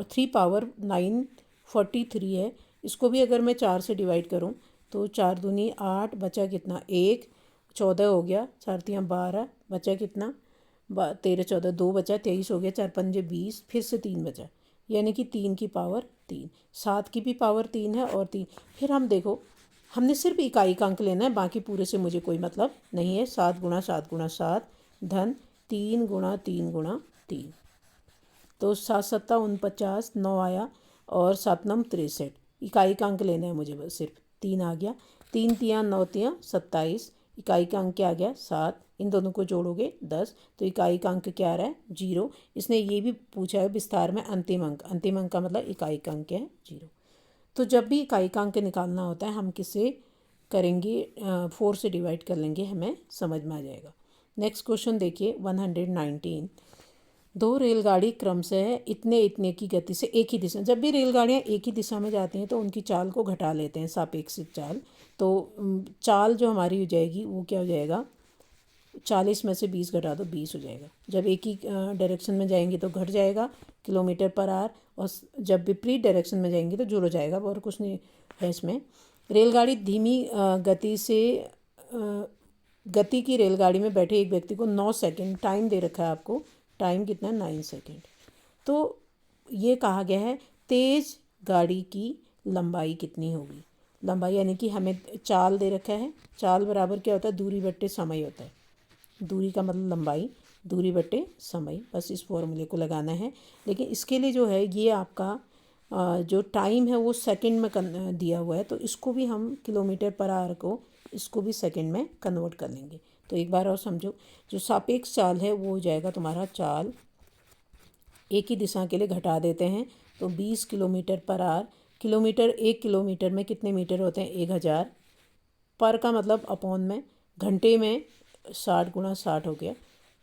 3 पावर 943 है, इसको भी अगर मैं 4 से डिवाइड करूं तो 4 दूनी 8, बचा कितना 1, 14 हो गया, 4 × 3 = 12, बचा कितना 13 14 2 बचा, 23 हो गया, 4 5 20, फिर से 3 बचा, यानी कि 3 की पावर 3, 7 की भी पावर 3 है और 3। फिर हम देखो, हमने सिर्फ इकाई का अंक लेना है, बाकी पूरे से मुझे कोई मतलब नहीं है। 7 × 7 × 7 धन 3 × 3 × 3, तो 7 7 49, 9 आया, और 7 9 63, इकाई का अंक लेना है मुझे, बस सिर्फ 3 आ गया। 3 3 9 3 27, इकाई का अंक क्या आ गया 7, इन दोनों को जोड़ोगे 10, तो इकाई का अंक क्या आ रहा है 0। इसने ये भी पूछा है विस्तार में अंतिम अंक, अंतिम अंक का मतलब इकाई का अंक है 0। तो जब भी इकाई का अंक निकालना होता है हम किससे करेंगे, 4 से डिवाइड कर लेंगे, हमें समझ में आ जाएगा। नेक्स्ट क्वेश्चन देखिए 119, 2 रेलगाड़ी क्रमशः इतने इतने की गति से एक ही दिशा, जब भी रेलगाड़ियाँ एक ही दिशा में जाती हैं तो उनकी चाल को घटा लेते हैं, सापेक्षिक चाल। तो चाल जो हमारी हो जाएगी वो क्या हो जाएगा, 40 में से 20 घटा दो, 20 हो जाएगा। जब एक ही डायरेक्शन में जाएंगे तो घट जाएगा km/h, और जब विपरीत डायरेक्शन में जाएंगे तो जुड़ हो जाएगा, और कुछ नहीं है इसमें। रेलगाड़ी धीमी गति से गति की रेलगाड़ी में बैठे एक व्यक्ति को 9 सेकंड टाइम दे रखा है आपको, टाइम कितना 9 सेकंड। तो ये कहा गया है तेज़ गाड़ी की लंबाई कितनी होगी। लंबाई यानी कि हमें चाल दे रखा है, चाल बराबर क्या होता है, दूरी बट्टे समय होता है। दूरी का मतलब लंबाई, दूरी बट्टे समय, बस इस फॉर्मूले को लगाना है। लेकिन इसके लिए जो है ये आपका जो टाइम है वो सेकंड में दिया हुआ है, तो इसको भी हम km/h को इसको भी सेकंड में कन्वर्ट कर लेंगे। तो एक बार और समझो, जो सापेक्ष चाल है वो हो जाएगा तुम्हारा, चाल एक ही दिशा के लिए घटा देते हैं तो 20 km/h, किलोमीटर 1 किलोमीटर में कितने मीटर होते हैं 1000, पर का मतलब अपॉन में, घंटे में 60 × 60 हो गया,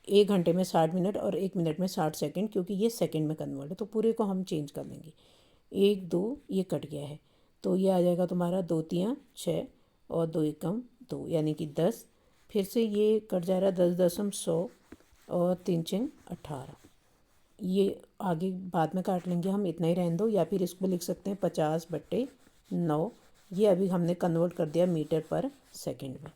1 घंटे में 60 मिनट और 1 मिनट में 60 सेकंड, क्योंकि ये सेकंड में कन्वर्ट है। तो पूरे को हम चेंज कर लेंगे, 1 2 ये कट गया है, तो ये आ जाएगा तुम्हारा 2 3 6 और 2 एकम 2 यानी कि 10, फिर से ये कट जा रहा है 10 10 100 और 3 6 18, ये आगे बाद में काट लेंगे हम, इतना ही रहने दो, या फिर इसको लिख सकते हैं 50/9। ये अभी हमने कन्वर्ट कर दिया मीटर पर सेकंड में।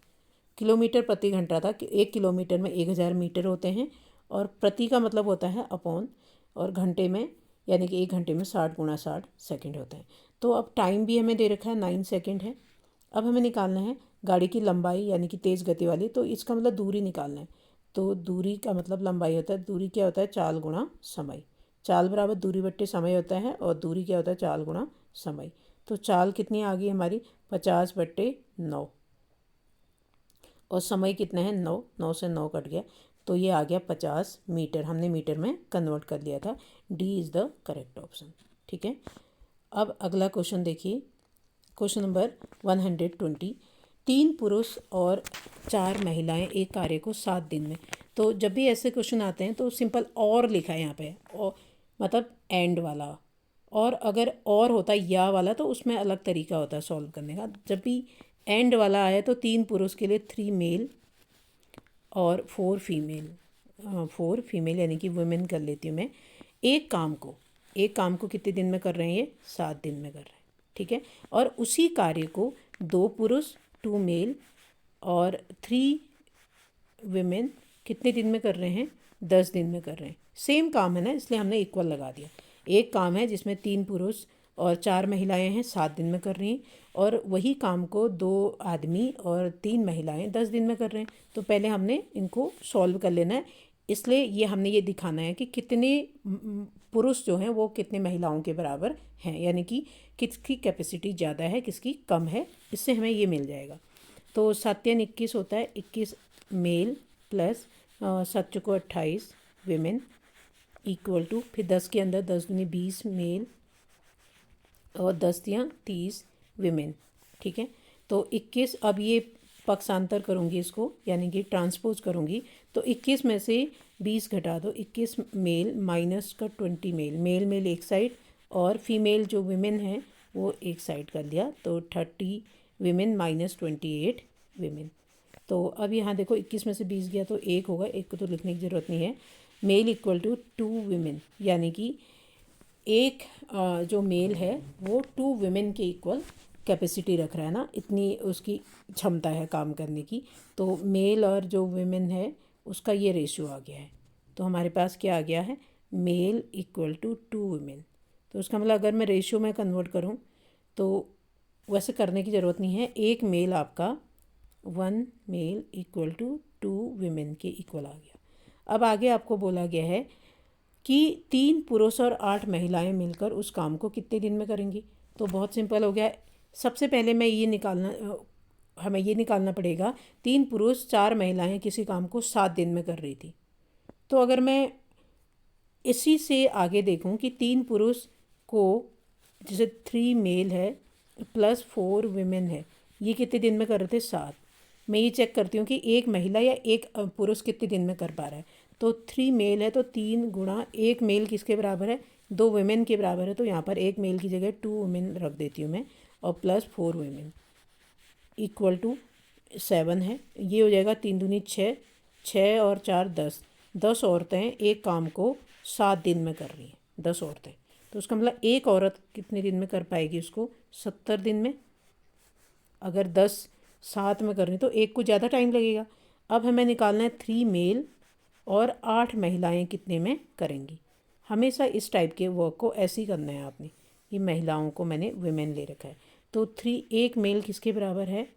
किलोमीटर प्रति घंटा था कि 1 किलोमीटर में 1000 मीटर होते हैं, और प्रति का मतलब होता है अपॉन, और घंटे में यानी कि 1 घंटे में 60 × 60 सेकंड होते हैं। तो अब टाइम भी हमें दे रखा है 9 सेकंड है। अब हमें निकालना है गाड़ी की लंबाई यानी कि तेज़ गति वाली, तो इसका मतलब दूरी निकालना है। तो दूरी का मतलब लंबाई होता है, दूरी क्या होता है, चाल गुणा समय। चाल बराबर दूरी बट्टे समय होता है, और दूरी क्या होता है, चाल गुणा समय। तो चाल कितनी आ गई हमारी, 50/9, और समय कितना है 9, 9 से 9 कट गया, तो ये आ गया 50 मीटर। हमने मीटर में कन्वर्ट कर लिया था। D is the correct option. ठीक है। अब अगला क्वेश्चन देखिए, क्वेश्चन नंबर 120। 3 पुरुष और 4 महिलाएं एक कार्य को 7 दिन में। तो जब भी ऐसे क्वेश्चन आते हैं तो सिंपल और लिखा है यहाँ पे, और मतलब एंड वाला। और अगर और होता या वाला तो उसमें अलग तरीका होता है सॉल्व करने का। जब भी एंड वाला आया तो 3 पुरुष के लिए 3 मेल और 4 फीमेल, 4 फीमेल यानी कि वुमेन कर लेती हूँ मैं। एक काम को कितने दिन में कर रहे हैं, ये 7 दिन में कर रहे हैं। ठीक है। और उसी कार्य को 2 पुरुष 2 मेल और 3 विमेन कितने दिन में कर रहे हैं, 10 दिन में कर रहे हैं। सेम काम है ना, इसलिए हमने इक्वल लगा दिया। एक काम है जिसमें 3 पुरुष और 4 महिलाएं हैं, 7 दिन में कर रही हैं, और वही काम को 2 आदमी और 3 महिलाएं 10 दिन में कर रहे हैं। तो पहले हमने इनको सॉल्व कर लेना है। इसलिए ये हमने ये दिखाना है कि कितने पुरुष जो हैं वो कितने महिलाओं के बराबर हैं, यानी कि किसकी कैपेसिटी ज़्यादा है किसकी कम है, इससे हमें ये मिल जाएगा। तो 7 × 21 होता है, 21 मेल प्लस 7 को 28 विमेन इक्वल टू, फिर 10 के अंदर 10 दूनी 20 मेल और 10 × 30 विमेन। ठीक है। तो 21, अब ये पक्षांतर करूँगी इसको, यानी कि ट्रांसपोज करूँगी, तो 21 में से 20 घटा दो, 21 मेल माइनस का 20 मेल, मेल मेल एक साइड और फीमेल जो विमेन है वो एक साइड कर दिया, तो 30 विमेन माइनस 28 विमेन। तो अब यहाँ देखो 21 में से 20 गया तो 1 होगा, 1 को तो लिखने की ज़रूरत नहीं है। मेल इक्वल टू 2 विमेन, यानी कि एक जो मेल है वो 2 विमेन के इक्वल कैपेसिटी रख रहा है ना, इतनी उसकी क्षमता है काम करने की। तो मेल और जो विमेन है उसका ये रेशियो आ गया है। तो हमारे पास क्या आ गया है, मेल इक्वल टू 2 विमेन। तो उसका मतलब अगर मैं रेशियो में कन्वर्ट करूँ तो वैसे करने की ज़रूरत नहीं है, एक मेल आपका 1 मेल इक्वल टू 2 विमेन के इक्वल आ गया। अब आगे आपको बोला गया है कि 3 पुरुष और 8 महिलाएं मिलकर उस काम को कितने दिन में करेंगी। तो बहुत सिंपल हो गया। सबसे पहले हमें ये निकालना पड़ेगा, 3 पुरुष 4 महिलाएं किसी काम को 7 दिन में कर रही थी। तो अगर मैं इसी से आगे देखूं कि 3 पुरुष को, जैसे 3 मेल है प्लस 4 विमेन है, ये कितने दिन में कर रहे थे, 7। मैं ये चेक करती हूँ कि एक महिला या एक पुरुष कितने दिन में कर पा रहा है। तो 3 मेल है तो 3 गुणा 1 मेल किसके बराबर है, 2 वुमेन के बराबर है। तो यहाँ पर 1 मेल की जगह 2 वुमेन रख देती हूँ मैं, और प्लस 4 वुमेन इक्वल टू 7 है। ये हो जाएगा 3 दूनी 6, 6 और 4 10, 10 औरतें एक काम को 7 दिन में कर रही हैं, 10 औरतें। तो उसका मतलब एक औरत कितने दिन में कर पाएगी उसको, 70 दिन में। अगर 10 7 में कर रही तो एक को ज़्यादा टाइम लगेगा। अब हमें निकालना है 3 मेल और 8 महिलाएं कितने में करेंगी। हमेशा इस टाइप के वर्क को ऐसे ही करना है आपने, ये महिलाओं को मैंने वुमेन ले रखा है। तो 3, एक मेल किसके बराबर है,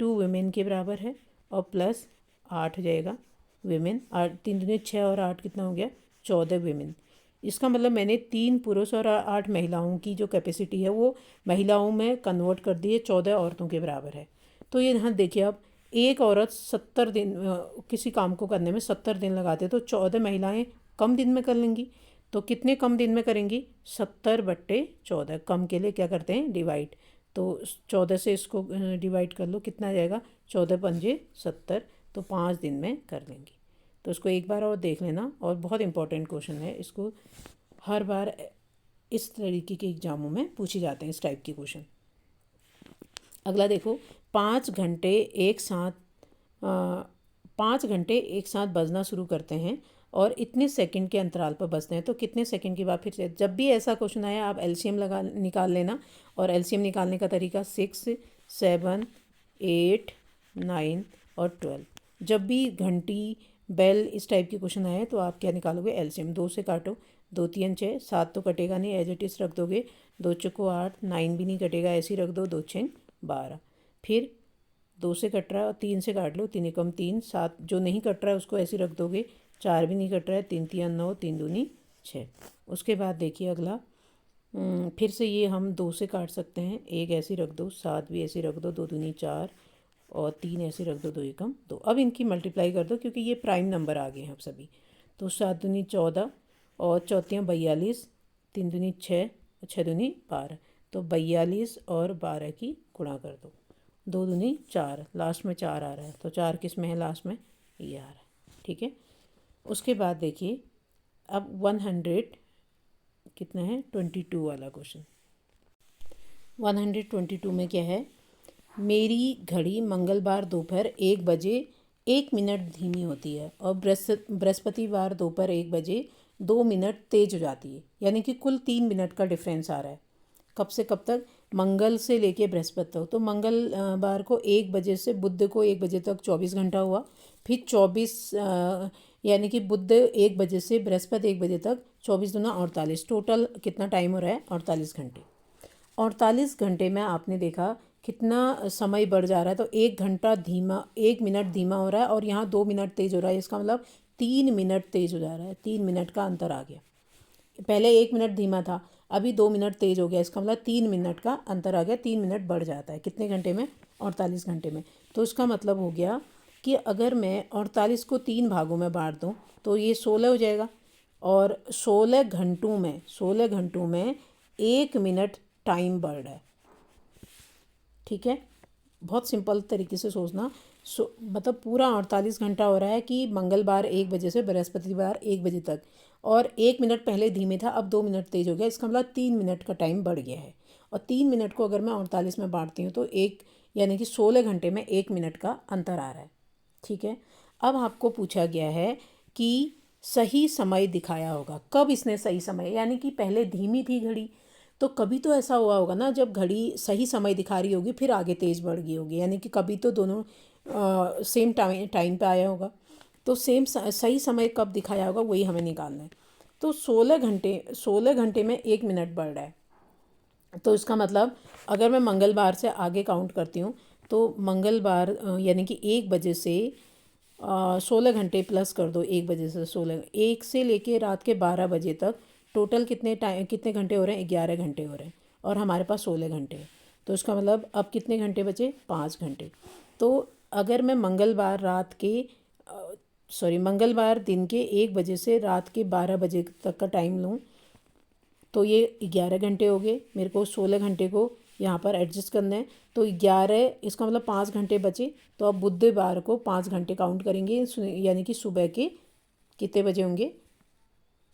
2 वुमेन के बराबर है, और प्लस 8 हो जाएगा वुमेन। 8 3 दूनी 6 और 8 कितना हो गया, 14 वुमेन। इसका मतलब मैंने 3 पुरुष और 8 महिलाओं की जो कैपेसिटी है वो महिलाओं में कन्वर्ट कर दी है, 14 औरतों के बराबर है। तो ये यहाँ देखिए, अब एक औरत 70 दिन किसी काम को करने में 70 दिन लगाते तो 14 महिलाएं कम दिन में कर लेंगी। तो कितने कम दिन में करेंगी, 70/14। कम के लिए क्या करते हैं, डिवाइड। तो 14 से इसको डिवाइड कर लो, कितना आ जाएगा, 14 पंजे 70, तो 5 दिन में कर लेंगी। तो इसको एक बार और देख लेना, और बहुत इंपॉर्टेंट क्वेश्चन है, इसको हर बार इस तरीके के एग्जामों में पूछे जाते हैं इस टाइप के क्वेश्चन। अगला देखो, 5 घंटे एक साथ बजना शुरू करते हैं। और इतने सेकंड के अंतराल पर बसते हैं। तो कितने सेकंड के बाद फिर से जब भी ऐसा क्वेश्चन आया आप एलसीएम निकाल लेना। और एलसीएम निकालने का तरीका 6, 7, 8, 9 और 12। जब भी घंटी, बेल इस टाइप के क्वेश्चन आए तो आप क्या निकालोगे, एलसीएम। 2 से काटो, 2 3 6, 7 तो कटेगा नहीं, एज इट इज़ रख दोगे। 2 चौको 8, 9 भी नहीं कटेगा, ऐसे ही रख दो। 2 6 12। फिर 2 से कट रहा है और 3 से काट लो, 3 एकम 3, 7 जो नहीं कट रहा है उसको ऐसे ही रख दोगे। 4 भी नहीं कट रहा है, 3 3 9, 3 दूनी 6। उसके बाद देखिए अगला, फिर से ये हम 2 से काट सकते हैं, 1 ऐसे ही रख दो, 7 भी ऐसे ही रख दो, 2 दूनी 4 और 3 ऐसे रख दो, 2 एकम 2। अब इनकी मल्टीप्लाई कर दो क्योंकि ये प्राइम नंबर आ गए हैं अब सभी। तो 7 दूनी 14 और 4 42, 3 दूनी 6, 6 दूनी 12। तो 42 और 12 की गुणा कर दो, 2 दूनी 4, लास्ट में 4 आ रहा है। तो 4 किस में है, लास्ट में ये आ रहा है, ठीक है। उसके बाद देखिए अब 100 कितना है, 22 वाला क्वेश्चन। 122 में क्या है, मेरी घड़ी मंगलवार दोपहर 1 बजे 1 मिनट धीमी होती है और बृहस्पतिवार दोपहर 1 बजे 2 मिनट तेज हो जाती है। यानी कि कुल 3 मिनट का डिफरेंस आ रहा है। कब से कब तक, मंगल से लेके बृहस्पति तक। तो मंगलवार को 1 बजे से बुध को 1 बजे तक 24 घंटा हुआ। फिर 24 यानी कि बुध 1 बजे से बृहस्पति 1 बजे तक 24 दूना 48, टोटल कितना टाइम हो रहा है, 48 घंटे। 48 घंटे में आपने देखा कितना समय बढ़ जा रहा है। तो 1 घंटा धीमा, 1 मिनट धीमा हो रहा है और यहाँ 2 मिनट तेज़ हो रहा है। इसका मतलब 3 मिनट तेज़ हो जा रहा है, 3 मिनट का अंतर आ गया। पहले 1 मिनट धीमा था, अभी 2 मिनट तेज़ हो गया। इसका मतलब 3 मिनट का अंतर आ गया, 3 मिनट बढ़ जाता है कितने घंटे में, 48 घंटे में। तो इसका मतलब हो गया कि अगर मैं 48 को 3 भागों में बांट दूँ तो ये 16 हो जाएगा। और 16 घंटों में 1 मिनट टाइम बढ़ रहा है, ठीक है। बहुत सिंपल तरीके से सोचना। मतलब पूरा 48 घंटा हो रहा है कि मंगलवार 1 बजे से बृहस्पतिवार 1 बजे तक, और 1 मिनट पहले धीमे था, अब 2 मिनट तेज़ हो गया। इसका मतलब 3 मिनट का टाइम बढ़ गया है। और 3 मिनट को अगर मैं 48 में बांटती हूँ तो एक, यानी कि 16 घंटे में 1 मिनट का अंतर आ रहा है, ठीक है। अब आपको पूछा गया है कि सही समय दिखाया होगा। कब इसने सही समय, यानी कि पहले धीमी थी घड़ी, तो कभी तो ऐसा हुआ होगा ना जब घड़ी सही समय दिखा रही होगी फिर आगे तेज़ बढ़ गई होगी। यानी कि कभी तो दोनों सेम टाइम पे आया होगा। तो सही समय कब दिखाया होगा वही हमें निकालना है। तो 16 घंटे में 1 मिनट बढ़ रहा है। तो इसका मतलब अगर मैं मंगलवार से आगे काउंट करती हूँ तो मंगलवार यानी कि 1 बजे से 16 घंटे प्लस कर दो। 1 बजे से 16, 1 से लेके रात के 12 बजे तक टोटल कितने घंटे हो रहे हैं, 11 घंटे हो रहे हैं। और हमारे पास 16 घंटे हैं। तो इसका मतलब अब कितने घंटे बचे, 5 घंटे। तो अगर मैं मंगलवार दिन के 1 बजे से रात के 12 बजे तक का टाइम लूँ तो ये 11 घंटे हो गए। मेरे को 16 घंटे को यहाँ पर एडजस्ट करना है। तो 11, इसका मतलब 5 घंटे बचे। तो अब बुधवार को 5 घंटे काउंट करेंगे, यानी कि सुबह के कितने बजे होंगे,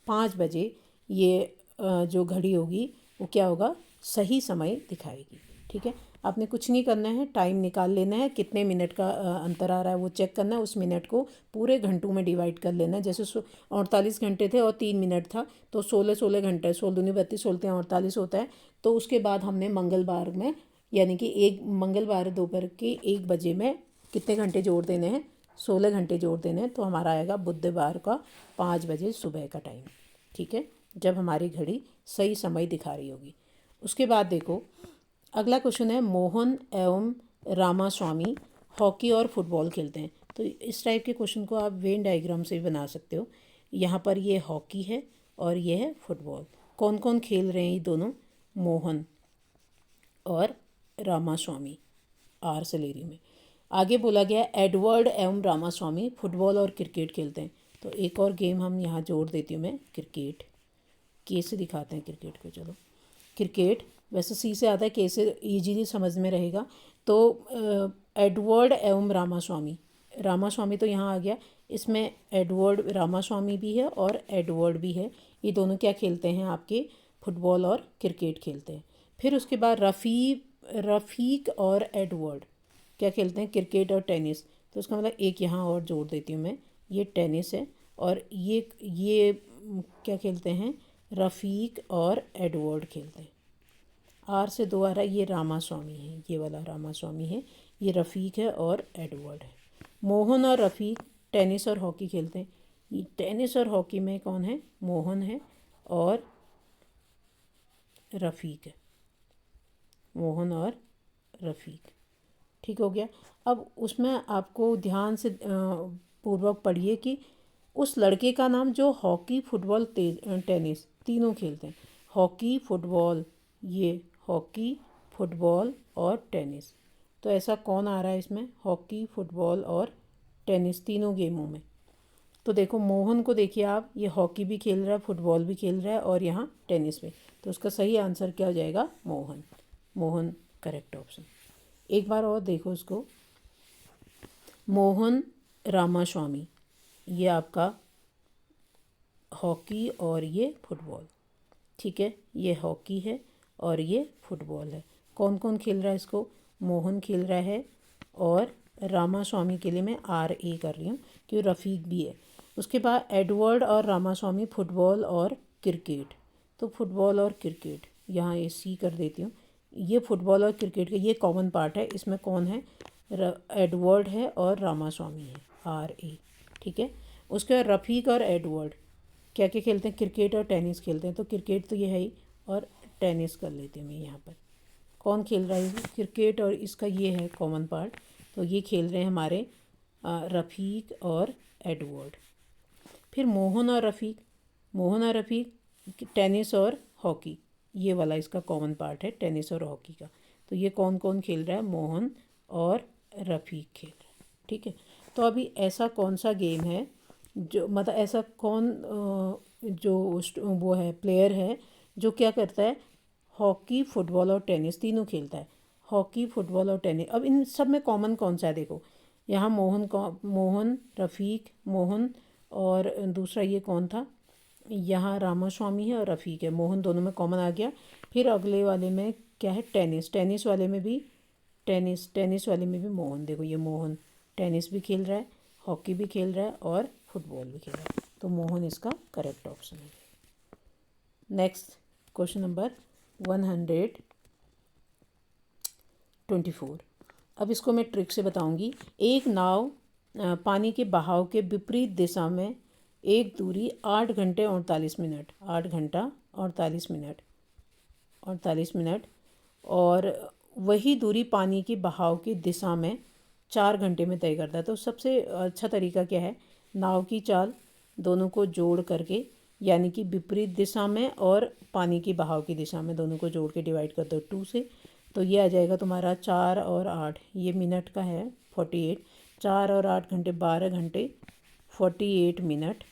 5 बजे। ये जो घड़ी होगी वो क्या होगा, सही समय दिखाएगी, ठीक है। आपने कुछ नहीं करना है, टाइम निकाल लेना है, कितने मिनट का अंतर आ रहा है वो चेक करना है। उस मिनट को पूरे घंटों में डिवाइड कर लेना है। जैसे 48 घंटे थे और 3 मिनट था तो 16 घंटे, 16 दूनी 32, 16 48 होता है। तो उसके बाद हमने मंगलवार में, यानी कि मंगलवार दोपहर के 1 बजे में कितने घंटे जोड़ देने हैं, 16 घंटे जोड़ देने हैं। तो हमारा आएगा बुधवार का 5 बजे सुबह का टाइम, ठीक है, जब हमारी घड़ी सही समय दिखा रही होगी। उसके बाद देखो अगला क्वेश्चन है, मोहन एवं रामास्वामी हॉकी और फुटबॉल खेलते हैं। तो इस टाइप के क्वेश्चन को आप वेन डायग्राम से भी बना सकते हो। यहाँ पर ये हॉकी है और ये है फुटबॉल। कौन कौन खेल रहे हैं ये दोनों, मोहन और रामास्वामी, आर सलेरी में। आगे बोला गया एडवर्ड एवं रामास्वामी फुटबॉल और क्रिकेट खेलते हैं। तो एक और गेम हम यहाँ जोड़ देती हूँ मैं, क्रिकेट। के से दिखाते हैं क्रिकेट को, चलो। क्रिकेट वैसे सी से आता है, के से ईजीली समझ में रहेगा। तो एडवर्ड एवं रामास्वामी तो यहाँ आ गया। इसमें एडवर्ड रामास्वामी भी है और एडवर्ड भी है। ये दोनों क्या खेलते हैं, आपके फुटबॉल और क्रिकेट खेलते हैं। फिर उसके बाद रफ़ीक और एडवर्ड क्या खेलते हैं, क्रिकेट और टेनिस। तो उसका मतलब एक यहाँ और जोड़ देती हूँ मैं, ये टेनिस है और ये क्या खेलते हैं, रफ़ीक और एडवर्ड खेलते हैं। आर से 2 आ रहा है, ये रामास्वामी है, ये वाला रामास्वामी है, ये रफ़ीक है और एडवर्ड है। मोहन और रफ़ीक टेनिस और हॉकी खेलते हैं। ये टेनिस और हॉकी में कौन है, मोहन है और रफ़ीक है, मोहन और रफ़ीक। ठीक हो गया। अब उसमें आपको ध्यान से पूर्वक पढ़िए कि उस लड़के का नाम जो हॉकी फुटबॉल टेनिस तीनों खेलते हैं। हॉकी फुटबॉल, ये हॉकी फुटबॉल और टेनिस, तो ऐसा कौन आ रहा है इसमें, हॉकी फुटबॉल और टेनिस तीनों गेमों में। तो देखो मोहन को देखिए आप, ये हॉकी भी खेल रहा है, फुटबॉल भी खेल रहा है और यहाँ टेनिस भी। तो उसका सही आंसर क्या हो जाएगा, मोहन। Mohan correct option. एक बार और देखो इसको, मोहन रामास्वामी, ये आपका हॉकी और ये फुटबॉल। ठीक है, ये हॉकी है और ये फुटबॉल है। कौन कौन खेल रहा है इसको, मोहन खेल रहा है और रामास्वामी के लिए मैं RA कर रही हूँ क्योंकि रफ़ीक भी है। उसके बाद एडवर्ड और रामास्वामी फुटबॉल और क्रिकेट। तो फुटबॉल और क्रिकेट यहाँ ये C कर देती हूँ। ये फुटबॉल और क्रिकेट का ये कॉमन पार्ट है, इसमें कौन है, एडवर्ड है और रामास्वामी है, RA। ठीक है। उसके बाद रफ़ीक और एडवर्ड क्या क्या खेलते हैं, क्रिकेट और टेनिस खेलते हैं। तो क्रिकेट तो ये है ही, और टेनिस कर लेती हूँ मैं यहाँ पर। कौन खेल रहा है, क्रिकेट और इसका ये है कॉमन पार्ट, तो ये खेल रहे हैं हमारे रफ़ीक और एडवर्ड। फिर मोहन और रफ़ीक, मोहन और रफ़ीक टेनिस और हॉकी, ये वाला इसका कॉमन पार्ट है, टेनिस और हॉकी का। तो ये कौन कौन खेल रहा है, मोहन और रफ़ीक खेल रहा है। ठीक है। तो अभी ऐसा कौन सा गेम है जो, मतलब ऐसा कौन वो है, प्लेयर है जो क्या करता है, हॉकी फुटबॉल और टेनिस तीनों खेलता है। हॉकी फुटबॉल और टेनिस। अब इन सब में कॉमन कौन सा है, देखो यहाँ मोहन रफ़ीक, मोहन और दूसरा ये कौन था, यहाँ रामास्वामी है और रफ़ीक है, मोहन दोनों में कॉमन आ गया। फिर अगले वाले में क्या है, टेनिस। टेनिस वाले में भी टेनिस वाले में भी मोहन, देखो ये मोहन टेनिस भी खेल रहा है, हॉकी भी खेल रहा है और फुटबॉल भी खेल रहा है। तो मोहन इसका करेक्ट ऑप्शन है। Next question number 124। अब इसको मैं ट्रिक से बताऊंगी। एक नाव पानी के बहाव के विपरीत दिशा में एक दूरी 8 घंटे 48 मिनट, 8 घंटा 48 मिनट और वही दूरी पानी की बहाव की दिशा में 4 घंटे में तय करता है। तो सबसे अच्छा तरीका क्या है, नाव की चाल दोनों को जोड़ करके, यानी कि विपरीत दिशा में और पानी की बहाव की दिशा में, दोनों को जोड़ के डिवाइड कर दो 2 से। तो ये आ जाएगा तुम्हारा 4 और 8, ये मिनट का है 48, 4 और 8 घंटे 12 घंटे 48 मिनट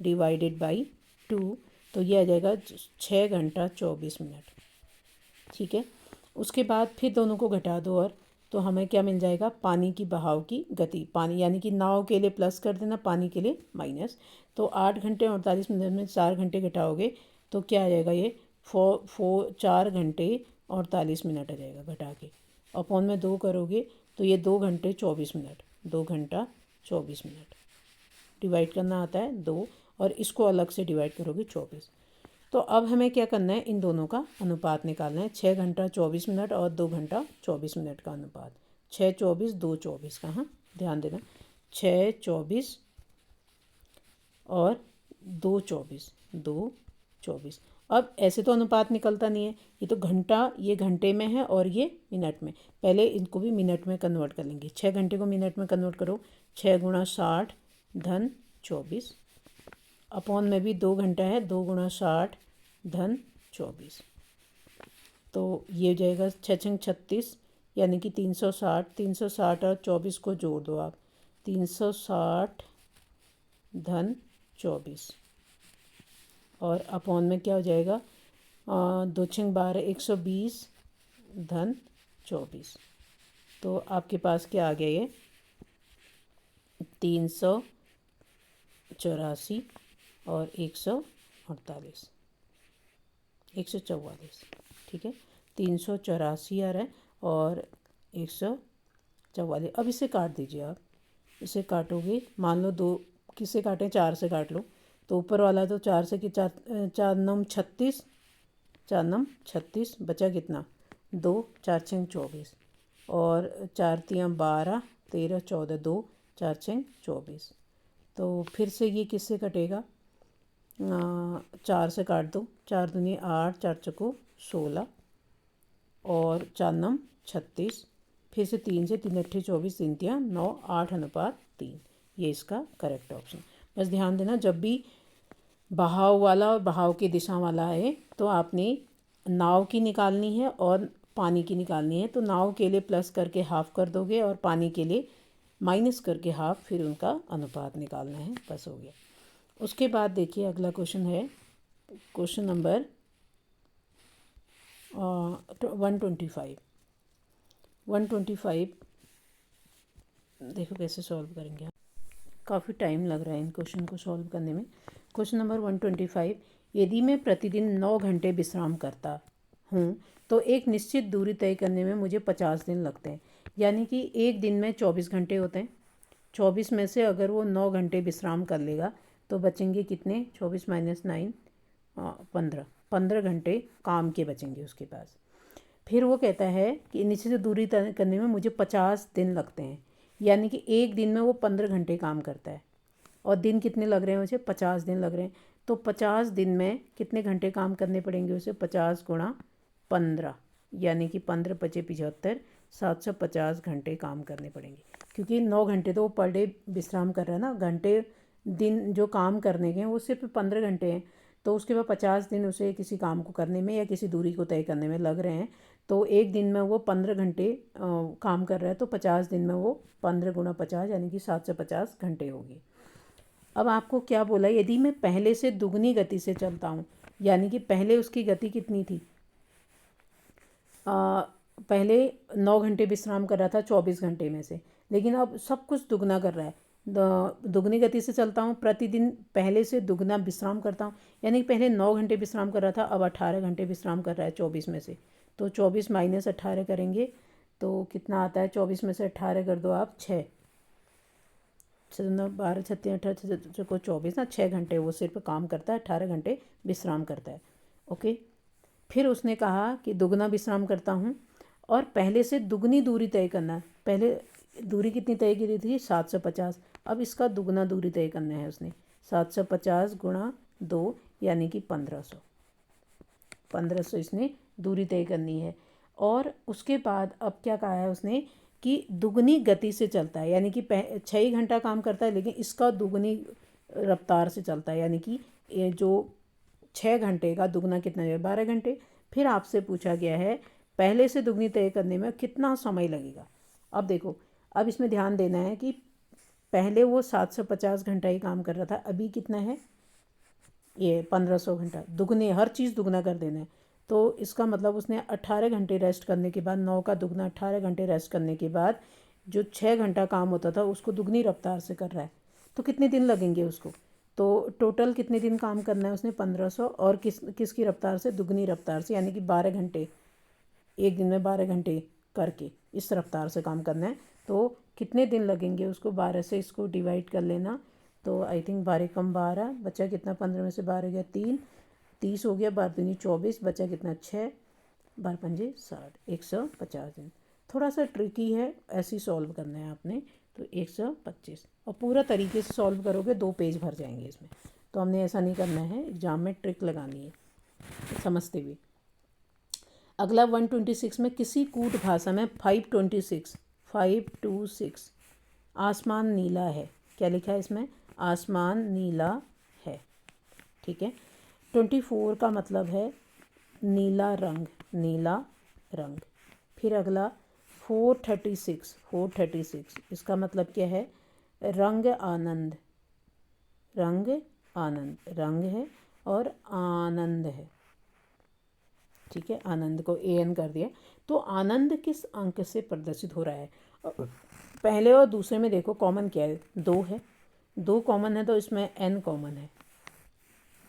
डिवाइडेड बाई 2, तो ये आ जाएगा 6 घंटा 24 मिनट। ठीक है। उसके बाद फिर दोनों को घटा दो, और तो हमें क्या मिल जाएगा, पानी की बहाव की गति, पानी यानी कि नाव के लिए प्लस कर देना, पानी के लिए माइनस। तो 8 घंटे 48 मिनट में 4 घंटे घटाओगे तो क्या आ जाएगा, ये 4 घंटे 48 मिनट आ जाएगा घटा के। अपॉन में 2 करोगे तो ये 2 घंटे 24 मिनट, 2 घंटा 24 मिनट। डिवाइड करना आता है 2, और इसको अलग से डिवाइड करोगे 24। तो अब हमें क्या करना है, इन दोनों का अनुपात निकालना है, 6 घंटा 24 मिनट और 2 घंटा 24 मिनट का अनुपात। 6 24 2 24 का, हाँ ध्यान देना, 6 24 और 2 24, 2 24। अब ऐसे तो अनुपात निकलता नहीं है, ये तो घंटा, ये घंटे में है और ये मिनट में। पहले इनको भी मिनट में कन्वर्ट कर लेंगे। 6 घंटे को मिनट में कन्वर्ट करो, 6 गुणा 60 धन 24, अपॉन में भी 2 घंटा है, 2 गुणा 60 धन 24। तो ये हो जाएगा 6 36, यानी कि 360। 360 और 24 को जोड़ दो आप, 360 धन 24, और अपॉन में क्या हो जाएगा, 2 6 12, 120 धन 24। तो आपके पास क्या आ गया, ये 384 और 148, 144। ठीक है, 384 आ रहा है और 144। अब इसे काट दीजिए आप, इसे काटोगे, मान लो 2 किससे काटें, 4 से काट लो। तो ऊपर वाला तो 4 से कि 4 9 36, 4 9 36, बचा कितना 2, 4 6 24 और 4 3 12 13 14, 2 4 6 24। तो फिर से ये किससे कटेगा, 4 से काट दो, 4 दूनी 8, 4 चौको 16 और 4 9 36, फिर से 3 से 3 8 24, 3 3 9 8 अनुपात 3। ये इसका करेक्ट ऑप्शन। बस ध्यान देना, जब भी बहाव वाला और बहाव की दिशा वाला है तो आपने नाव की निकालनी है और पानी की निकालनी है। तो नाव के लिए प्लस करके हाफ कर दोगे और पानी के लिए माइनस करके हाफ, फिर उनका अनुपात निकालना है, बस हो गया। उसके बाद देखिए अगला क्वेश्चन है क्वेश्चन नंबर 125। 125 देखो कैसे सॉल्व करेंगे। काफ़ी टाइम लग रहा है इन क्वेश्चन को सॉल्व करने में। क्वेश्चन नंबर 125, यदि मैं प्रतिदिन 9 घंटे विश्राम करता हूँ तो एक निश्चित दूरी तय करने में मुझे 50 दिन लगते हैं। यानी कि एक दिन में 24 घंटे होते हैं। 24 में से अगर वो 9 घंटे विश्राम कर लेगा तो बचेंगे कितने, 24 माइनस 9 15 घंटे काम के बचेंगे उसके पास। फिर वो कहता है कि निश्चित दूरी तय करने में मुझे 50 दिन लगते हैं। यानी कि एक दिन में वो 15 घंटे काम करता है और दिन कितने लग रहे हैं उसे, 50 दिन लग रहे हैं। तो 50 दिन में कितने घंटे काम करने पड़ेंगे उसे, 50 गुणा 15, यानी कि 15 पचे 75, 750 घंटे काम करने पड़ेंगे। क्योंकि 9 घंटे तो वो पर डे विश्राम कर रहा है ना, घंटे दिन जो काम करने के हैं वो सिर्फ 15 घंटे हैं। तो उसके बाद 50 दिन उसे किसी काम को करने में या किसी दूरी को तय करने में लग रहे हैं। तो एक दिन में वो 15 घंटे काम कर रहा है, तो 50 दिन में वो 15 गुणा 50 यानी कि 750 घंटे होगी। अब आपको क्या बोला, यदि मैं पहले से दुगनी गति से चलता हूँ, यानी कि पहले उसकी गति कितनी थी, पहले 9 घंटे विश्राम कर रहा था 24 घंटे में से, लेकिन अब सब कुछ दुगना कर रहा है। दुगनी गति से चलता हूँ, प्रतिदिन पहले से दुगना विश्राम करता हूँ, यानी कि पहले 9 घंटे विश्राम कर रहा था, अब 18 घंटे विश्राम कर रहा है 24 में से। तो 24 माइनस 18 करेंगे तो कितना आता है, 24 में से 18 कर दो आप, 6 12 36 18 को 24 ना, 6 घंटे वो सिर्फ काम करता है, 18 घंटे विश्राम करता है। ओके, फिर उसने कहा कि दुगना विश्राम करता हूँ और पहले से दुगनी दूरी तय करना। पहले दूरी कितनी तय की थी, 750, अब इसका दुगना दूरी तय करना है उसने। 750 गुणा 2 यानी कि 1500 इसने दूरी तय करनी है। और उसके बाद अब क्या कहा है उसने कि दुगनी गति से चलता है, यानी कि 6 घंटा काम करता है लेकिन इसका दुगनी रफ्तार से चलता है, यानी कि ये जो 6 घंटे का दुगना कितना है, 12 घंटे। फिर आपसे पूछा गया है पहले से दुगनी तय करने में कितना समय लगेगा। अब देखो, अब इसमें ध्यान देना है कि पहले वो 750 घंटा ही काम कर रहा था, अभी कितना है ये 1500 घंटा। दुगने, हर चीज़ दुगना कर देना है। तो इसका मतलब उसने 18 घंटे रेस्ट करने के बाद, 9 का दुगना 18 घंटे रेस्ट करने के बाद जो 6 घंटा काम होता था उसको दुगनी रफ्तार से कर रहा है। तो कितने दिन लगेंगे उसको, तो टोटल कितने दिन काम करना है उसने, 1500, और किसकी रफ्तार से, दुगनी रफ्तार से, यानी कि 12 घंटे, एक दिन में 12 घंटे करके इस रफ्तार से काम करना है। तो कितने दिन लगेंगे उसको, 12 से इसको डिवाइड कर लेना। तो आई थिंक 12 कम 12, बचा कितना, 15 में से 12 गया 3, 30 हो गया, 12 दूनी 24, बचा कितना 6, 12 पंजे 60, 150 दिन। थोड़ा सा ट्रिकी है, ऐसे ही सॉल्व करना है आपने। तो 125, और पूरा तरीके से सॉल्व करोगे 2 पेज भर जाएंगे इसमें। तो हमने ऐसा नहीं करना है, एग्जाम में ट्रिक लगानी है समझते हुए। अगला 126 में किसी कूट भाषा में 526 आसमान नीला है, क्या लिखा है इसमें, आसमान नीला है, ठीक है। 24 का मतलब है नीला रंग, नीला रंग। फिर अगला 436 इसका मतलब क्या है, रंग आनंद, रंग आनंद, रंग है और आनंद है, ठीक है। आनंद को AN कर दिया। तो आनंद किस अंक से प्रदर्शित हो रहा है, पहले और दूसरे में देखो कॉमन क्या है, 2 है, 2 कॉमन है तो इसमें N कॉमन है,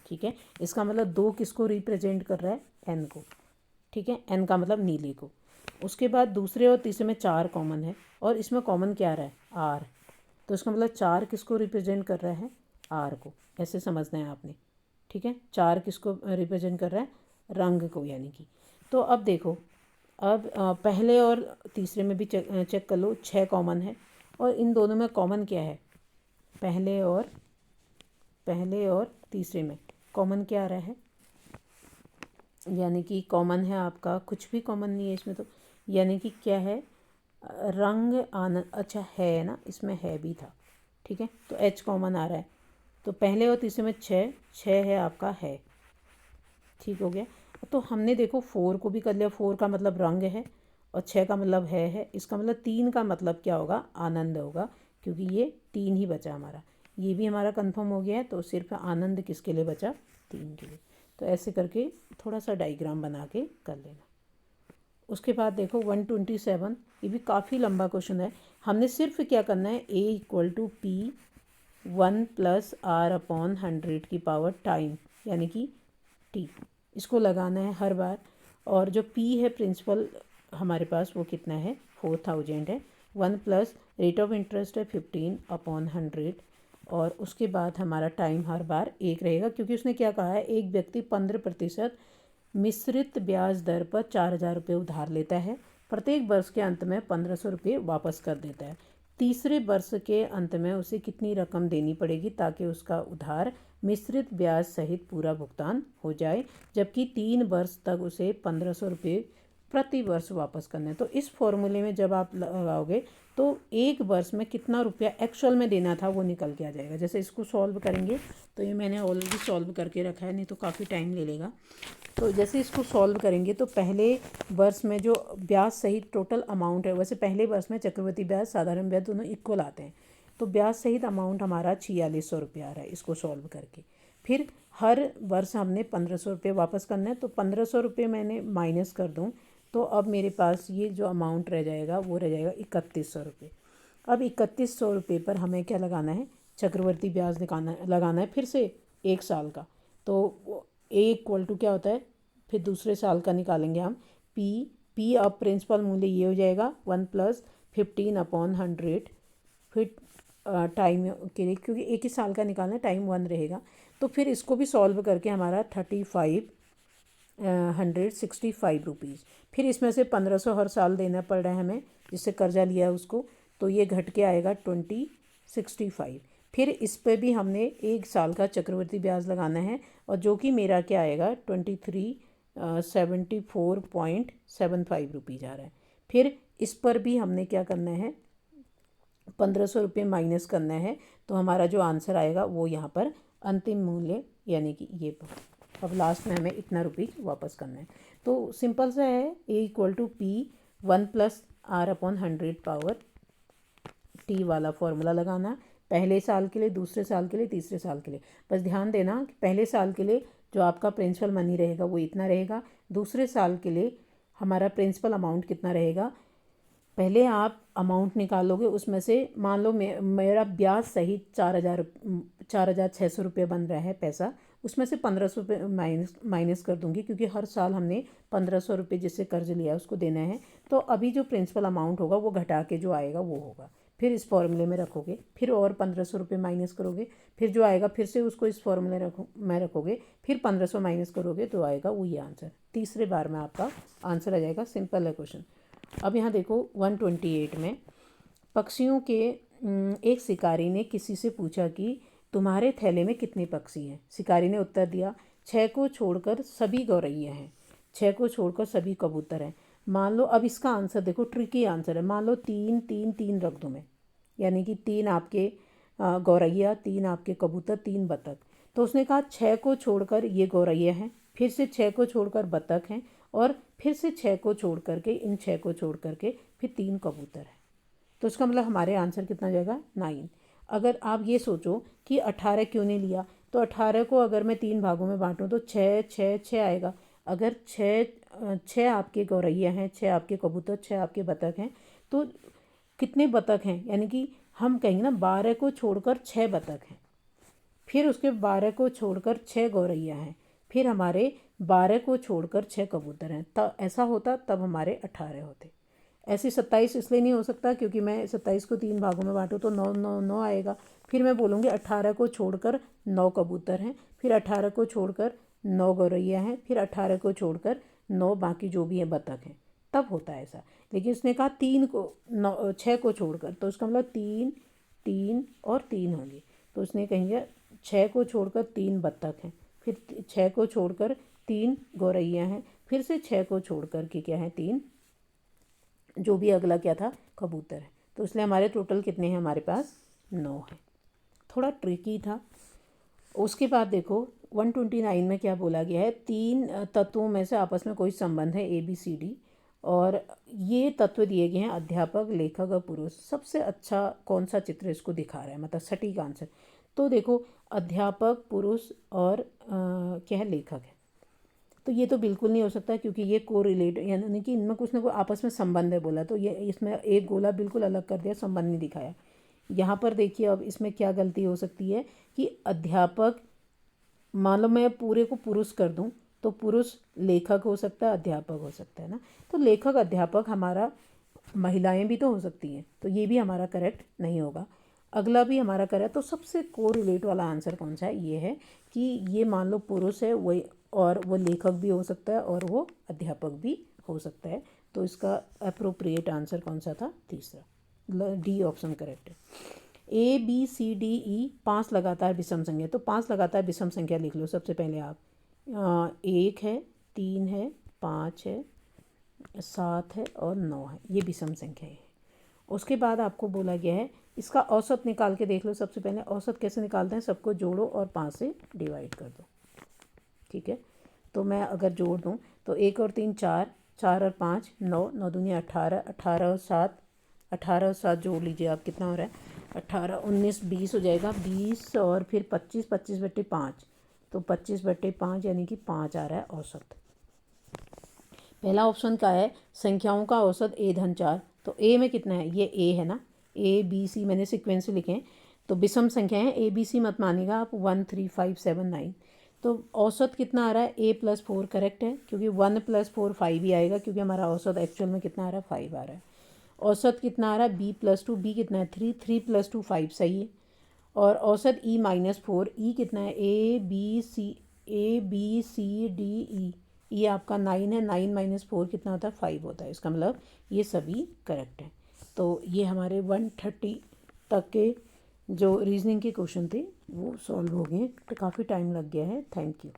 ठीक है। इसका मतलब 2 किसको रिप्रेजेंट कर रहा है, N को, ठीक है। N का मतलब नीले को। उसके बाद दूसरे और तीसरे में 4 कॉमन है और इसमें कॉमन क्या आ रहा है, R। तो इसका मतलब 4 किसको रिप्रेजेंट कर रहा है, आर को, ऐसे समझना है आपने, ठीक है। 4 किसको रिप्रेजेंट कर रहा है, रंग को यानी कि। तो अब देखो, अब पहले और तीसरे में भी चेक कर लो, 6 कॉमन है और इन दोनों में कॉमन क्या है, पहले और तीसरे में कॉमन क्या आ रहा है, यानी कि कॉमन है आपका, कुछ भी कॉमन नहीं है इसमें तो, यानी कि क्या है, रंग आनंद, अच्छा है ना, इसमें है भी था, ठीक है। तो एच कॉमन आ रहा है, तो पहले और तीसरे में 6 है आपका है, ठीक हो गया। तो हमने देखो 4 को भी कर लिया, 4 का मतलब रंग है और 6 का मतलब है, इसका मतलब 3 का मतलब क्या होगा, आनंद होगा, क्योंकि ये 3 ही बचा हमारा, ये भी हमारा कंफर्म हो गया है। तो सिर्फ आनंद किसके लिए बचा, 3 के लिए। तो ऐसे करके थोड़ा सा डायग्राम बना के कर लेना। उसके बाद देखो 127, ये भी काफ़ी लंबा क्वेश्चन है। हमने सिर्फ क्या करना है, A equal to P 1+R/100 की पावर टाइम, यानी कि T, इसको लगाना है हर बार। और जो P है प्रिंसिपल हमारे पास वो कितना है, 4000 है। 1 प्लस रेट ऑफ इंटरेस्ट है 15/100, और उसके बाद हमारा टाइम हर बार 1 रहेगा, क्योंकि उसने क्या कहा है, एक व्यक्ति 15% मिश्रित ब्याज दर पर 4000 रुपये उधार लेता है, प्रत्येक वर्ष के अंत में 1500 रुपये वापस कर देता है। तीसरे वर्ष के अंत में उसे कितनी रकम देनी पड़ेगी ताकि उसका उधार मिश्रित ब्याज सहित पूरा भुगतान हो जाए, जबकि 3 वर्ष तक उसे 1500 रुपये प्रति वर्ष वापस करना है। तो इस फॉर्मूले में जब आप लगाओगे तो एक वर्ष में कितना रुपया एक्चुअल में देना था वो निकल के आ जाएगा। जैसे इसको सॉल्व करेंगे, तो ये मैंने ऑलरेडी सॉल्व करके रखा है, नहीं तो काफ़ी टाइम ले लेगा। तो जैसे इसको सॉल्व करेंगे तो पहले वर्ष में जो ब्याज सहित टोटल अमाउंट है, वैसे पहले वर्ष में चक्रवृद्धि ब्याज साधारण ब्याज दोनों इक्वल आते हैं, तो ब्याज सहित अमाउंट हमारा 4600 रुपये आ रहा है इसको सॉल्व करके। फिर हर वर्ष हमने 1500 रुपये वापस करना है, तो 1500 रुपये मैंने माइनस कर दूँ तो अब मेरे पास ये जो अमाउंट रह जाएगा वो रह जाएगा 3100 रुपये। अब 3100 रुपये पर हमें क्या लगाना है, चक्रवर्ती ब्याज लगाना है फिर से 1 साल का। तो A इक्वल टू क्या होता है, फिर दूसरे साल का निकालेंगे हम, P अब प्रिंसिपल मूल्य ये हो जाएगा 1+15/100, फिर टाइम के लिए, क्योंकि एक ही साल का निकालना है, टाइम 1 रहेगा। तो फिर इसको भी सॉल्व करके हमारा 3565 रुपीज़, फिर इसमें से 1500 हर साल देना पड़ रहा है हमें, जिससे कर्जा लिया है उसको, तो ये घट के आएगा 2065। फिर इस पर भी हमने 1 साल का चक्रवृद्धि ब्याज लगाना है, और जो कि मेरा क्या आएगा 2374.75 रुपीज़ आ रहा है। फिर इस पर भी हमने क्या करना है, 1500 रुपये माइनस करना है, तो हमारा जो आंसर आएगा वो यहाँ पर अंतिम मूल्य, यानी कि ये पर अब लास्ट में हमें इतना रुपीज़ वापस करना है। तो सिंपल सा है, A equal to P 1+R/100 power T वाला फॉर्मूला लगाना, पहले साल के लिए, दूसरे साल के लिए, तीसरे साल के लिए। बस ध्यान देना कि पहले साल के लिए जो आपका प्रिंसिपल मनी रहेगा वो इतना रहेगा, दूसरे साल के लिए हमारा प्रिंसिपल अमाउंट कितना रहेगा। पहले आप अमाउंट निकालोगे, उसमें से मान लो मेरा ब्याज सहित 4600 रुपये बन रहा है पैसा, उसमें से 1500 रुपये माइनस कर दूंगी, क्योंकि हर साल हमने 1500 रुपये जिससे कर्ज लिया है उसको देना है। तो अभी जो प्रिंसिपल अमाउंट होगा वो घटा के जो आएगा वो होगा, फिर इस फॉर्मूले में रखोगे, फिर और 1500 रुपये माइनस करोगे, फिर जो आएगा फिर से उसको इस फॉर्मूले में रखोगे, फिर 1500 माइनस करोगे तो आएगा वही आंसर। तीसरे बार में आपका आंसर आ जाएगा। सिंपल है क्वेश्चन। अब यहाँ देखो 128 में, पक्षियों के एक शिकारी ने किसी से पूछा कि तुम्हारे थैले में कितने पक्षी हैं। शिकारी ने उत्तर दिया 6 को छोड़कर सभी गौरैया हैं, 6 को छोड़कर सभी कबूतर हैं। मान लो, अब इसका आंसर देखो, ट्रिकी आंसर है। मान लो 3 3 3 रख दूँ मैं, यानी कि 3 आपके गौरैया, 3 आपके कबूतर, 3 बतख। तो उसने कहा 6 को छोड़कर ये गौरैया हैं, फिर से 6 को छोड़कर बतख हैं, और फिर से 6 को छोड़ करके, इन 6 को छोड़ करके फिर 3 कबूतर हैं। तो इसका मतलब हमारे आंसर कितना जाएगा, 9। अगर आप ये सोचो कि 18 क्यों नहीं लिया, तो 18 को अगर मैं 3 भागों में बांटूँ तो 6 6 6 आएगा। अगर 6 आपके गौरैया हैं, 6 आपके कबूतर, 6 आपके बतख हैं, तो कितने बतख हैं, यानी कि हम कहेंगे ना 12 को छोड़कर 6 बतख हैं, फिर उसके 12 को छोड़कर 6 गौरैया हैं, फिर हमारे 12 को छोड़कर 6 कबूतर हैं। तब ऐसा होता, तब हमारे 18 होते। ऐसे 27 इसलिए नहीं हो सकता क्योंकि मैं 27 को 3 भागों में बांटूँ तो 9 9 9 आएगा। फिर मैं बोलूँगी 18 को छोड़कर 9 कबूतर हैं, फिर 18 को छोड़कर 9 गौरैया हैं, फिर 18 को छोड़कर 9 बाकी जो भी हैं बतख हैं, तब होता है ऐसा। लेकिन उसने कहा 3 को 9 6 को छोड़कर, तो उसका मतलब 3 3 और 3 होंगे। तो उसने कहेंगे 6 को छोड़कर 3 बतख हैं, फिर 6 को छोड़कर 3 गौरैया हैं, फिर से 6 को छोड़कर के क्या है 3 जो भी अगला क्या था कबूतर है। तो इसलिए हमारे टोटल कितने हैं हमारे पास 9 है। थोड़ा ट्रिकी था। उसके बाद देखो 129 में क्या बोला गया है, 3 तत्वों में से आपस में कोई संबंध है ABCD और ये तत्व दिए गए हैं अध्यापक, लेखक और पुरुष। सबसे अच्छा कौन सा चित्र इसको दिखा रहा है, मतलब सटीक आंसर। तो देखो अध्यापक, पुरुष और क्या है लेखक है। तो ये तो बिल्कुल नहीं हो सकता क्योंकि ये को रिलेट यानी कि इनमें कुछ ना कुछ आपस में संबंध है बोला, तो ये इसमें एक गोला बिल्कुल अलग कर दिया, संबंध नहीं दिखाया। यहाँ पर देखिए अब इसमें क्या गलती हो सकती है कि अध्यापक, मान लो मैं पूरे को पुरुष कर दूँ तो पुरुष लेखक हो सकता है, अध्यापक हो सकता है ना। तो लेखक अध्यापक हमारा महिलाएं भी तो हो सकती हैं, तो ये भी हमारा करेक्ट नहीं होगा। अगला भी हमारा करेक्ट। तो सबसे को रिलेट वाला आंसर कौन सा है, ये है कि ये मान लो पुरुष है वही और वो लेखक भी हो सकता है और वो अध्यापक भी हो सकता है। तो इसका अप्रोप्रिएट आंसर कौन सा था, तीसरा, डी ऑप्शन करेक्ट है। ABCDE 5 लगातार विषम संख्या। तो 5 लगातार विषम संख्या लिख लो सबसे पहले आप। 1 है, 3 है, 5 है, 7 है और 9 है, ये विषम संख्या है। उसके बाद आपको बोला गया है इसका औसत निकाल के देख लो। सबसे पहले औसत कैसे निकालते हैं, सबको जोड़ो और 5 से डिवाइड कर दो, ठीक है। तो मैं अगर जोड़ दूँ तो 1 और 3 4, 4 और 5 9, 9 दूनी 18, 18 और 7, 18 और 7 जोड़ लीजिए आप, कितना हो रहा है 18 19 20 हो जाएगा। 20 और फिर 25, 25/5, तो 25/5 यानी कि 5 आ रहा है औसत। पहला ऑप्शन का है संख्याओं का औसत A-4। तो A में कितना है, ये A है ना, ABC मैंने सीक्वेंस लिखे हैं। तो विषम संख्या है, ABC मत मानिएगा आप, 1 3 5 7 9। तो औसत कितना आ रहा है, A+4 करेक्ट है क्योंकि 1 + 4 5 ही आएगा क्योंकि हमारा औसत एक्चुअल में कितना आ रहा है 5 आ रहा है। औसत कितना आ रहा है B+2, B कितना है 3, 3 + 2 5 सही है। और औसत E-4, E कितना है ABCDE, ये आपका 9 है, 9 - 4 कितना होता है 5 होता है। इसका मतलब ये सभी करेक्ट है। तो ये हमारे 130 तक के जो रीजनिंग के क्वेश्चन थे वो सॉल्व हो गए। तो काफ़ी टाइम लग गया है। Thank you.